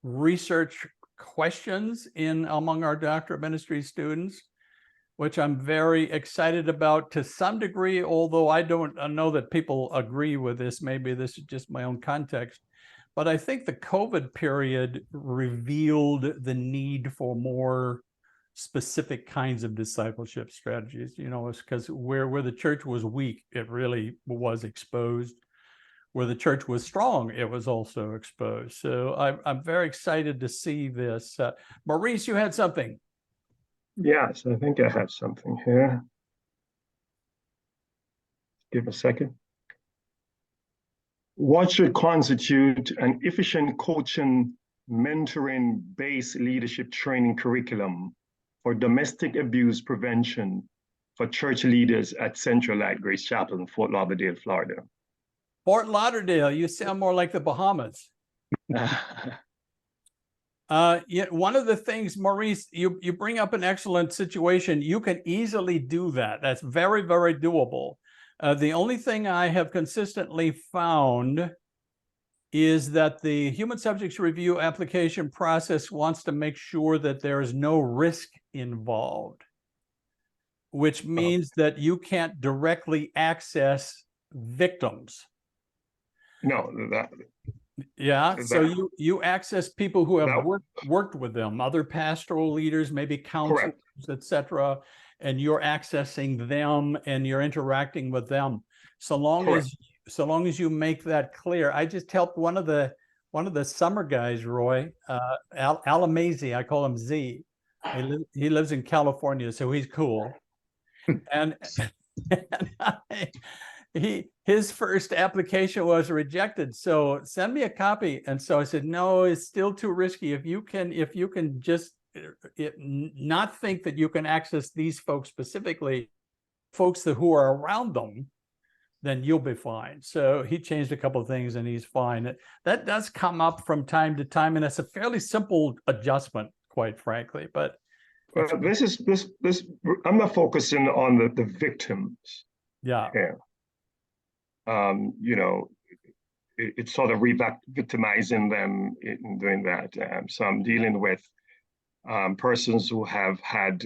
research questions among our Doctor of Ministry students, which I'm very excited about to some degree, although I don't know that people agree with this. Maybe this is just my own context. But I think the COVID period revealed the need for more specific kinds of discipleship strategies. You know, it's because where the church was weak, it really was exposed. Where the church was strong, it was also exposed. So I'm very excited to see this. Maurice, you had something. Yes, I think I have something here. Give a second. What should constitute an efficient coaching, mentoring-based leadership training curriculum for domestic abuse prevention for church leaders at Central Light Grace Chapel in Fort Lauderdale, Florida? Fort Lauderdale, you sound more like the Bahamas. Yeah, one of the things, Maurice, you bring up an excellent situation. You can easily do that. That's very, very doable. The only thing I have consistently found is that the human subjects review application process wants to make sure that there is no risk involved, which means that you can't directly access victims. No, So you access people who have worked with them, other pastoral leaders, maybe counselors, etc., and you're accessing them and you're interacting with them. So long as you make that clear. I just helped one of the summer guys, Roy, Alamazzi, I call him Z. He lives in California, so he's cool. And his first application was rejected. So send me a copy. And so I said, no, it's still too risky. If you can just not think that you can access these folks specifically, folks who are around them, then you'll be fine. So he changed a couple of things and he's fine. That does come up from time to time, and it's a fairly simple adjustment, quite frankly. But this I'm not focusing on the victims. Yeah. You know, it's sort of re-victimizing them in doing that. So I'm dealing with persons who have had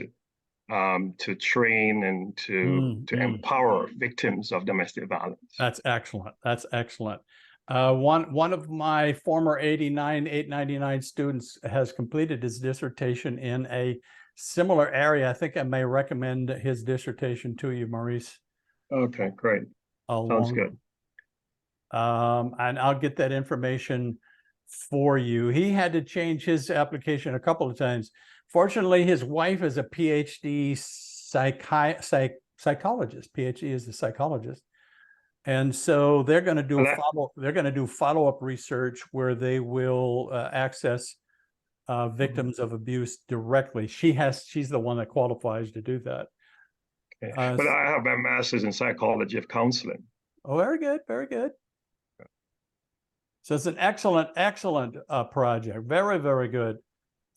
to train and to empower victims of domestic violence. That's excellent. That's excellent. One of my former 899 students has completed his dissertation in a similar area. I think I may recommend his dissertation to you, Maurice. Okay, great. Sounds good. And I'll get that information for you. He had to change his application a couple of times. Fortunately, his wife is a PhD psychologist. PhD is a psychologist, and so they're going to do follow-up research where they will access victims of abuse directly. She's the one that qualifies to do that. Okay. But I have my master's in psychology of counseling. Oh, very good, very good. So it's an excellent project. Very, very good.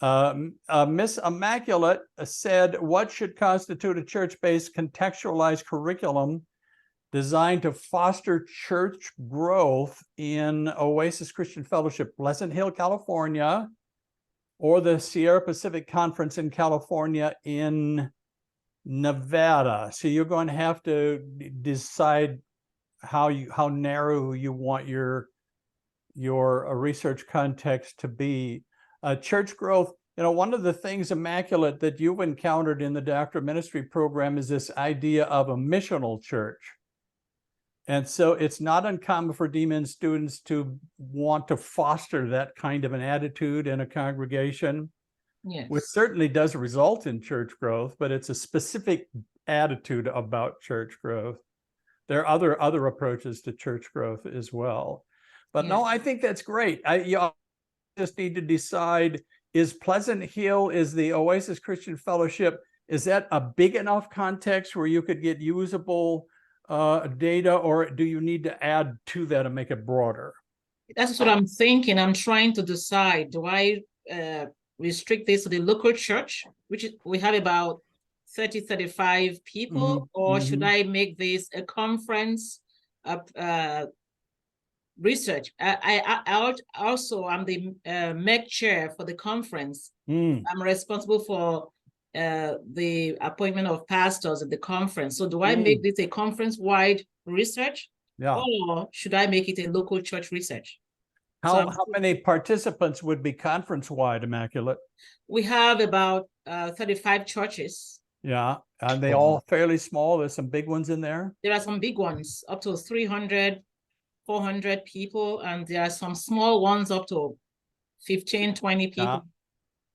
Miss Immaculate said, what should constitute a church-based contextualized curriculum designed to foster church growth in Oasis Christian Fellowship, Pleasant Hill, California, or the Sierra Pacific Conference in California in Nevada? So you're going to have to decide how narrow you want your research context to be. Church growth, one of the things, Immaculate, that you've encountered in the Doctor of Ministry program is this idea of a missional church. And so it's not uncommon for DMIN students to want to foster that kind of an attitude in a congregation, Yes. which certainly does result in church growth, but it's a specific attitude about church growth. There are other approaches to church growth as well. But no, I think that's great. You just need to decide, is Pleasant Hill, is the Oasis Christian Fellowship, is that a big enough context where you could get usable data, or do you need to add to that and make it broader? That's what I'm thinking. I'm trying to decide, do I restrict this to the local church, which we have about 30, 35 people, or should I make this a conference research? I also am the MEC chair for the conference. I'm responsible for the appointment of pastors at the conference. So do I make this a conference-wide research? Yeah. Or should I make it a local church research? How many participants would be conference-wide, Immaculate? We have about 35 churches. Yeah. Are they all fairly small? There's some big ones in there? There are some big ones, up to 300, 400 people, and there are some small ones up to 15, 20 people. Yeah.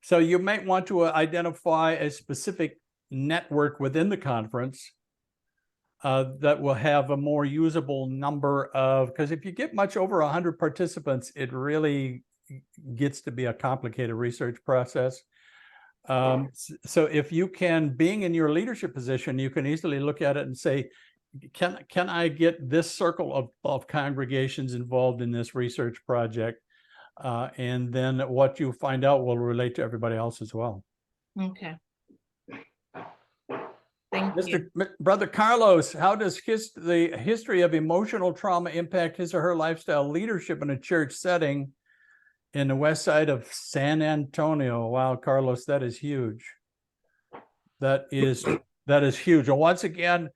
So you might want to identify a specific network within the conference that will have a more usable number of, because if you get much over 100 participants, it really gets to be a complicated research process. So if you can, being in your leadership position, you can easily look at it and say, can I get this circle of congregations involved in this research project? And then what you find out will relate to everybody else as well. Okay. Thank you. Brother Carlos, how does the history of emotional trauma impact his or her lifestyle leadership in a church setting in the west side of San Antonio? Wow, Carlos, that is huge. That is huge. And once again,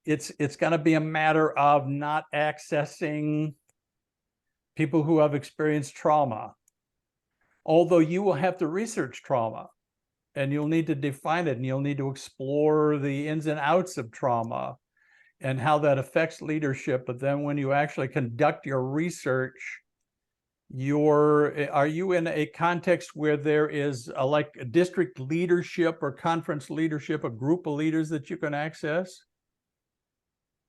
it's going to be a matter of not accessing people who have experienced trauma, although you will have to research trauma and you'll need to define it and you'll need to explore the ins and outs of trauma and how that affects leadership. But then when you actually conduct your research, are you in a context where there is like a district leadership or conference leadership, a group of leaders that you can access?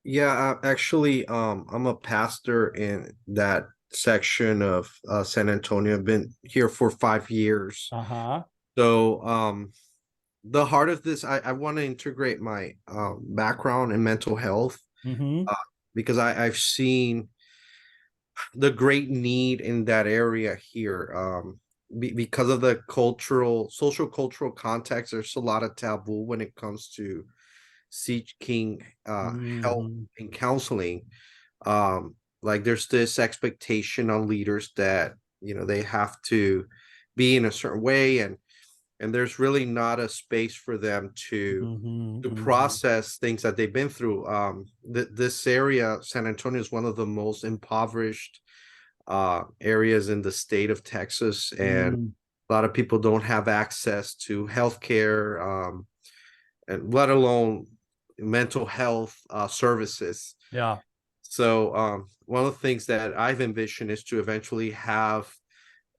Yeah, actually, I'm a pastor in that section of San Antonio. I've been here for 5 years. So the heart of this, I want to integrate my background in mental health because I've seen the great need in that area here. Because of the social cultural context, there's a lot of taboo when it comes to seeking help and counseling. Like there's this expectation on leaders that they have to be in a certain way, and there's really not a space for them to process things that they've been through. This area, San Antonio, is one of the most impoverished areas in the state of Texas, and a lot of people don't have access to healthcare, and let alone mental health services. Yeah. So one of the things that I've envisioned is to eventually have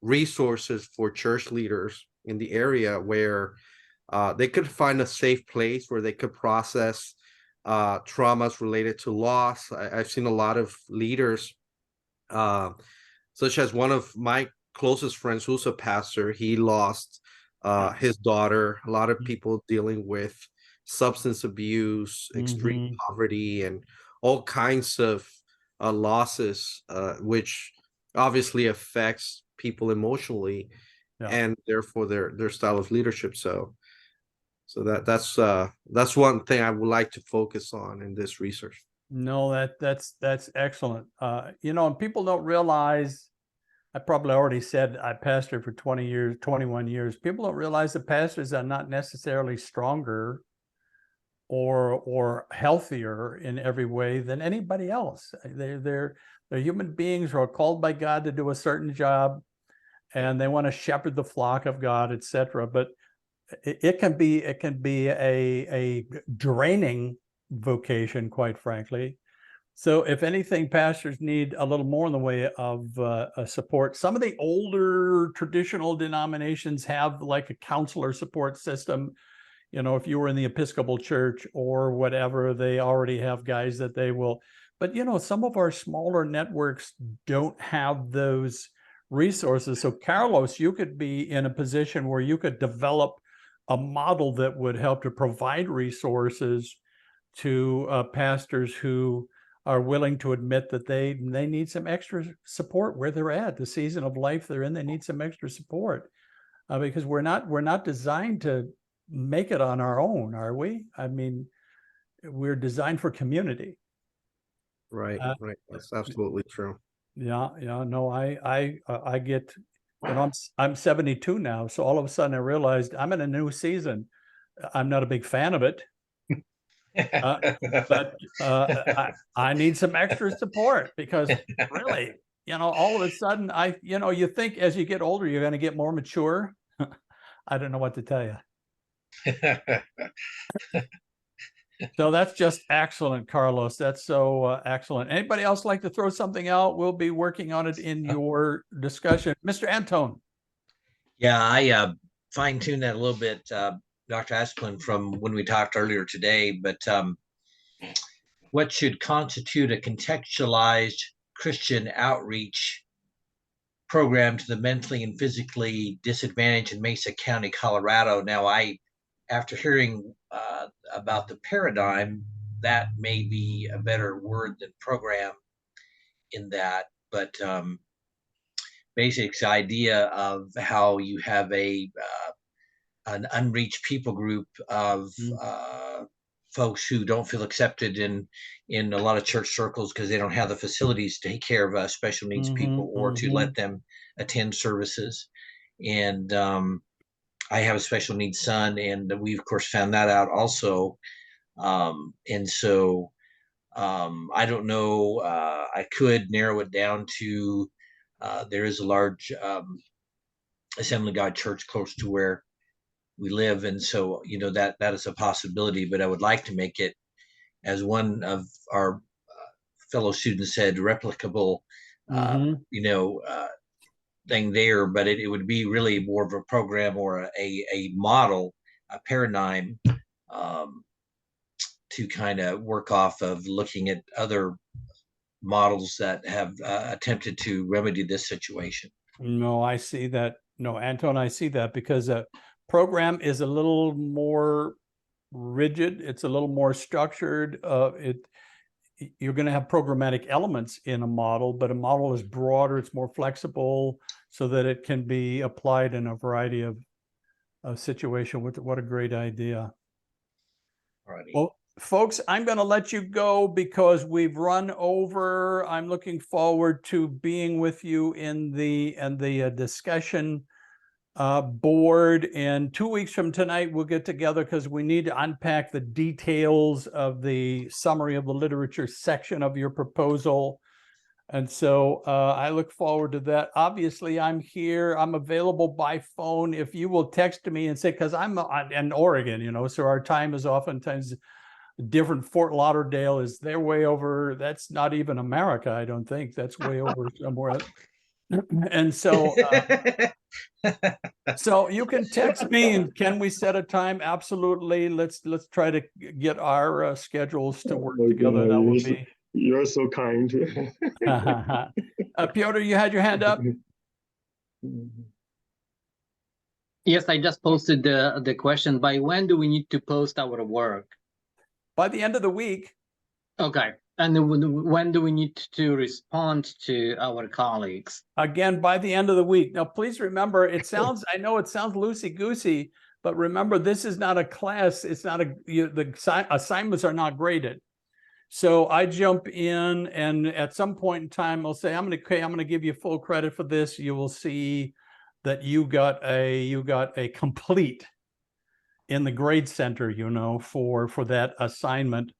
resources for church leaders in the area where they could find a safe place where they could process traumas related to loss. I've seen a lot of leaders, such as one of my closest friends who's a pastor. He lost his daughter. A lot of people dealing with substance abuse, extreme poverty, and all kinds of losses, which obviously affects people emotionally, Yeah. and therefore their style of leadership. So that's one thing I would like to focus on in this research. No, that's excellent. You know, and people don't realize, I probably already said I pastored for 20 years, 21 years. People don't realize that pastors are not necessarily stronger or healthier in every way than anybody else. They're human beings who are called by God to do a certain job, and they want to shepherd the flock of God, etc. But it can be a draining vocation, quite frankly. So if anything, pastors need a little more in the way of support. Some of the older traditional denominations have like a counselor support system. You know, if you were in the Episcopal Church or whatever, they already have guys that they will. But, you know, some of our smaller networks don't have those resources. So Carlos, you could be in a position where you could develop a model that would help to provide resources to pastors who are willing to admit that they need some extra support where they're at, the season of life they're in. They need some extra support because we're not designed to make it on our own, are we? I mean, we're designed for community. Right, right. That's absolutely true. Yeah, yeah. No, I get, you know, I'm 72 now, so all of a sudden I realized I'm in a new season. I'm not a big fan of it. But I need some extra support because really, you know, all of a sudden you think as you get older, you're going to get more mature. I don't know what to tell you. So that's just excellent, Carlos. That's so excellent. Anybody else like to throw something out? We'll be working on it in your discussion. Mr. Antone. Yeah, I fine-tuned that a little bit, Dr. Asplund, from when we talked earlier today, but what should constitute a contextualized Christian outreach program to the mentally and physically disadvantaged in Mesa County, Colorado? Now, after hearing about the paradigm, that may be a better word than program in that, but basic idea of how you have an unreached people group of folks who don't feel accepted in a lot of church circles because they don't have the facilities to take care of special needs people or to let them attend services. And I have a special needs son, and we of course found that out also. And so I don't know, I could narrow it down to there is a large Assembly of God church close to where we live, and so you know that is a possibility. But I would like to make it, as one of our fellow students said, replicable, you know, thing there. But it would be really more of a program or a model, a paradigm, to kind of work off of, looking at other models that have attempted to remedy this situation. No, I see that. No, Anton, I see that, because a program is a little more rigid. It's a little more structured. You're going to have programmatic elements in a model, but a model is broader. It's more flexible so that it can be applied in a variety of situations. What a great idea. Alrighty. Well, folks, I'm going to let you go because we've run over. I'm looking forward to being with you in the discussion board. And 2 weeks from tonight, we'll get together because we need to unpack the details of the summary of the literature section of your proposal. And so I look forward to that. Obviously, I'm here. I'm available by phone. If you will text me and say, because I'm in Oregon, you know, so our time is oftentimes different. Fort Lauderdale is they're way over. That's not even America, I don't think. That's way over somewhere else. And so so you can text me, and can we set a time? Absolutely. Let's try to get our schedules to work together. That would be. You're so kind. Piotr, you had your hand up. Yes, I just posted the question. By when do we need to post our work? By the end of the week. Okay. And when do we need to respond to our colleagues? Again, by the end of the week. Now, please remember, I know it sounds loosey-goosey, but remember, this is not a class. It's not the assignments are not graded. So I jump in, and at some point in time, I'll say, I'm going to give you full credit for this. You will see that you got a complete in the grade center, for that assignment.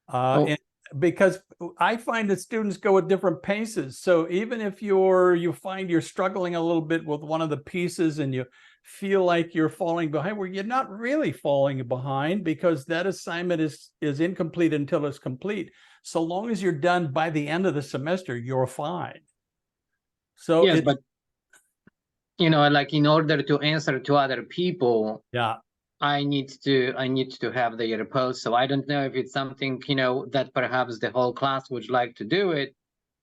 And because I find that students go at different paces. So even if you find you're struggling a little bit with one of the pieces and you feel like you're falling behind, well, you're not really falling behind, because that assignment is incomplete until it's complete. So long as you're done by the end of the semester, you're fine. So yes, but like in order to answer to other people, yeah, I need to have their post. So I don't know if it's something, that perhaps the whole class would like to do it.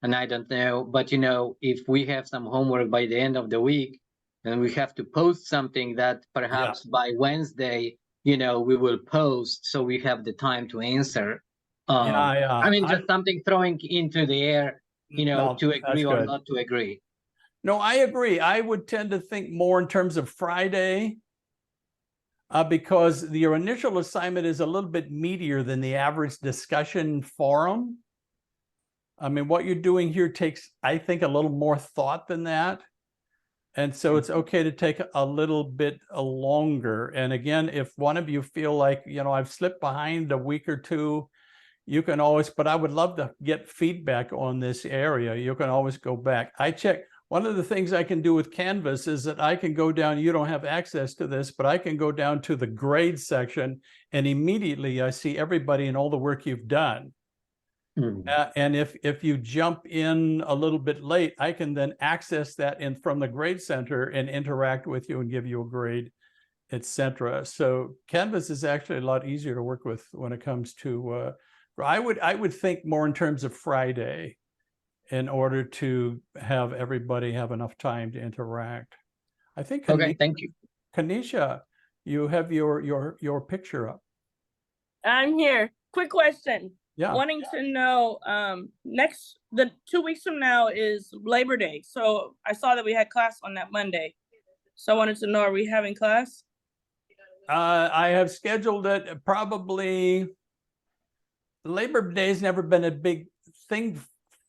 And I don't know, but if we have some homework by the end of the week, and we have to post something that perhaps by Wednesday, we will post, so we have the time to answer. I mean, just something throwing into the air, to agree or not to agree. No, I agree. I would tend to think more in terms of Friday, because your initial assignment is a little bit meatier than the average discussion forum. I mean, what you're doing here takes, I think, a little more thought than that. And so it's okay to take a little bit longer. And again, if one of you feel like, I've slipped behind a week or two, you can always, but I would love to get feedback on this area. You can always go back. I check. One of the things I can do with Canvas is that I can go down, you don't have access to this, but I can go down to the grade section, and immediately I see everybody and all the work you've done. And if you jump in a little bit late, I can then access that from the grade center and interact with you and give you a grade, etc. So Canvas is actually a lot easier to work with when it comes to, I would think more in terms of Friday, in order to have everybody have enough time to interact. I think. Okay, thank you. Kanisha, you have your picture up. I'm here. Quick question. Yeah. Wanting to know, the 2 weeks from now is Labor Day. So I saw that we had class on that Monday. So I wanted to know, are we having class? I have scheduled it probably. Labor Day has never been a big thing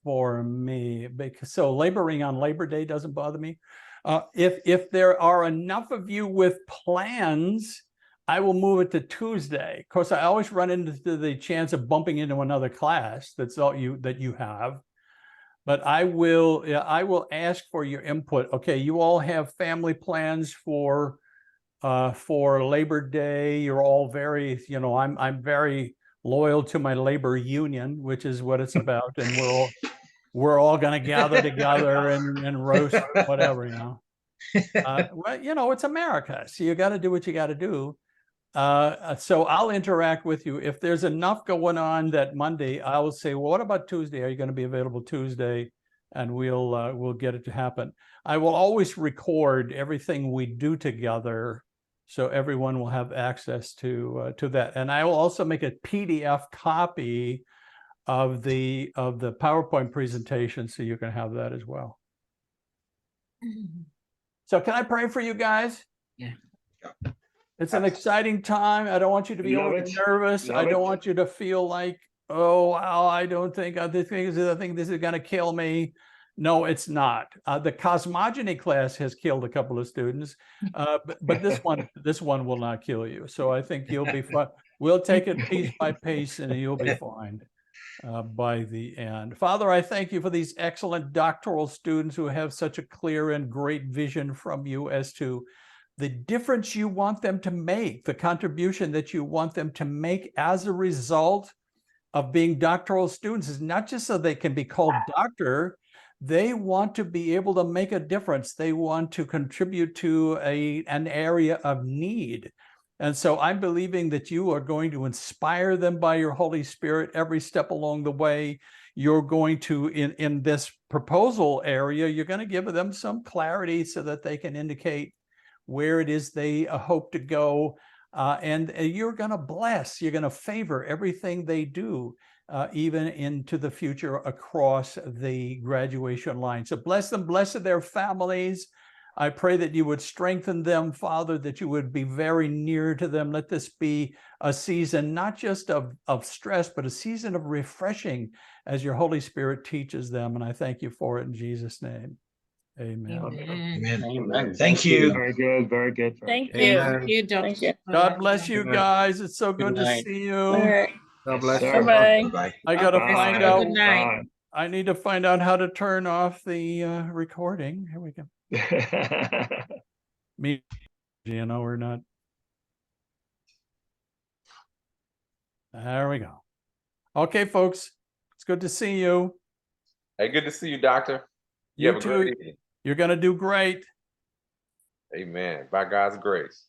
for me, because laboring on Labor Day doesn't bother me. If there are enough of you with plans, I will move it to Tuesday. Of course, I always run into the chance of bumping into another class that you have. But I will ask for your input. Okay, you all have family plans for Labor Day. You're all very, I'm very loyal to my labor union, which is what it's about, and we're all going to gather together and roast whatever, well, it's America, so you got to do what you got to do. So I'll interact with you. If there's enough going on that Monday, I will say, well, what about Tuesday? Are you going to be available Tuesday? And we'll get it to happen. I will always record everything we do together, so everyone will have access to that. And I will also make a PDF copy of the PowerPoint presentation, so you can have that as well. So can I pray for you guys? Yeah. It's an exciting time. I don't want you to be nervous. I don't want you to feel like, oh, wow, I think this is going to kill me. No, it's not. The cosmogony class has killed a couple of students, but this one will not kill you. So I think you'll be fine. We'll take it piece by piece, and you'll be fine by the end. Father, I thank you for these excellent doctoral students who have such a clear and great vision from you as to the difference you want them to make, the contribution that you want them to make as a result of being doctoral students. Is not just so they can be called doctor. They want to be able to make a difference. They want to contribute to an area of need. And so I'm believing that you are going to inspire them by your Holy Spirit every step along the way. You're going to, in this proposal area, you're going to give them some clarity so that they can indicate where it is they hope to go. And you're going to bless, you're going to favor everything they do. even into the future across the graduation line. So bless them, bless their families. I pray that you would strengthen them, Father, that you would be very near to them. Let this be a season not just of stress, but a season of refreshing as your Holy Spirit teaches them. And I thank you for it in Jesus' name. Amen. Amen. Amen. Thank you. Very good, very good. Thank good. you. Amen. Thank you, Dr. Thank you. God bless you guys. It's so good to night. see All you. right. God bless Sir. you. Bye-bye. Bye-bye. I gotta Okay, find have a out. good night. I need to find out how to turn off the recording. Here we go. Bye. Me, you know, we're not. There we go. Okay, folks. It's good to see you. Hey, good to see you, Doctor. You You have a great too. evening. You're gonna do great. Amen. By God's grace.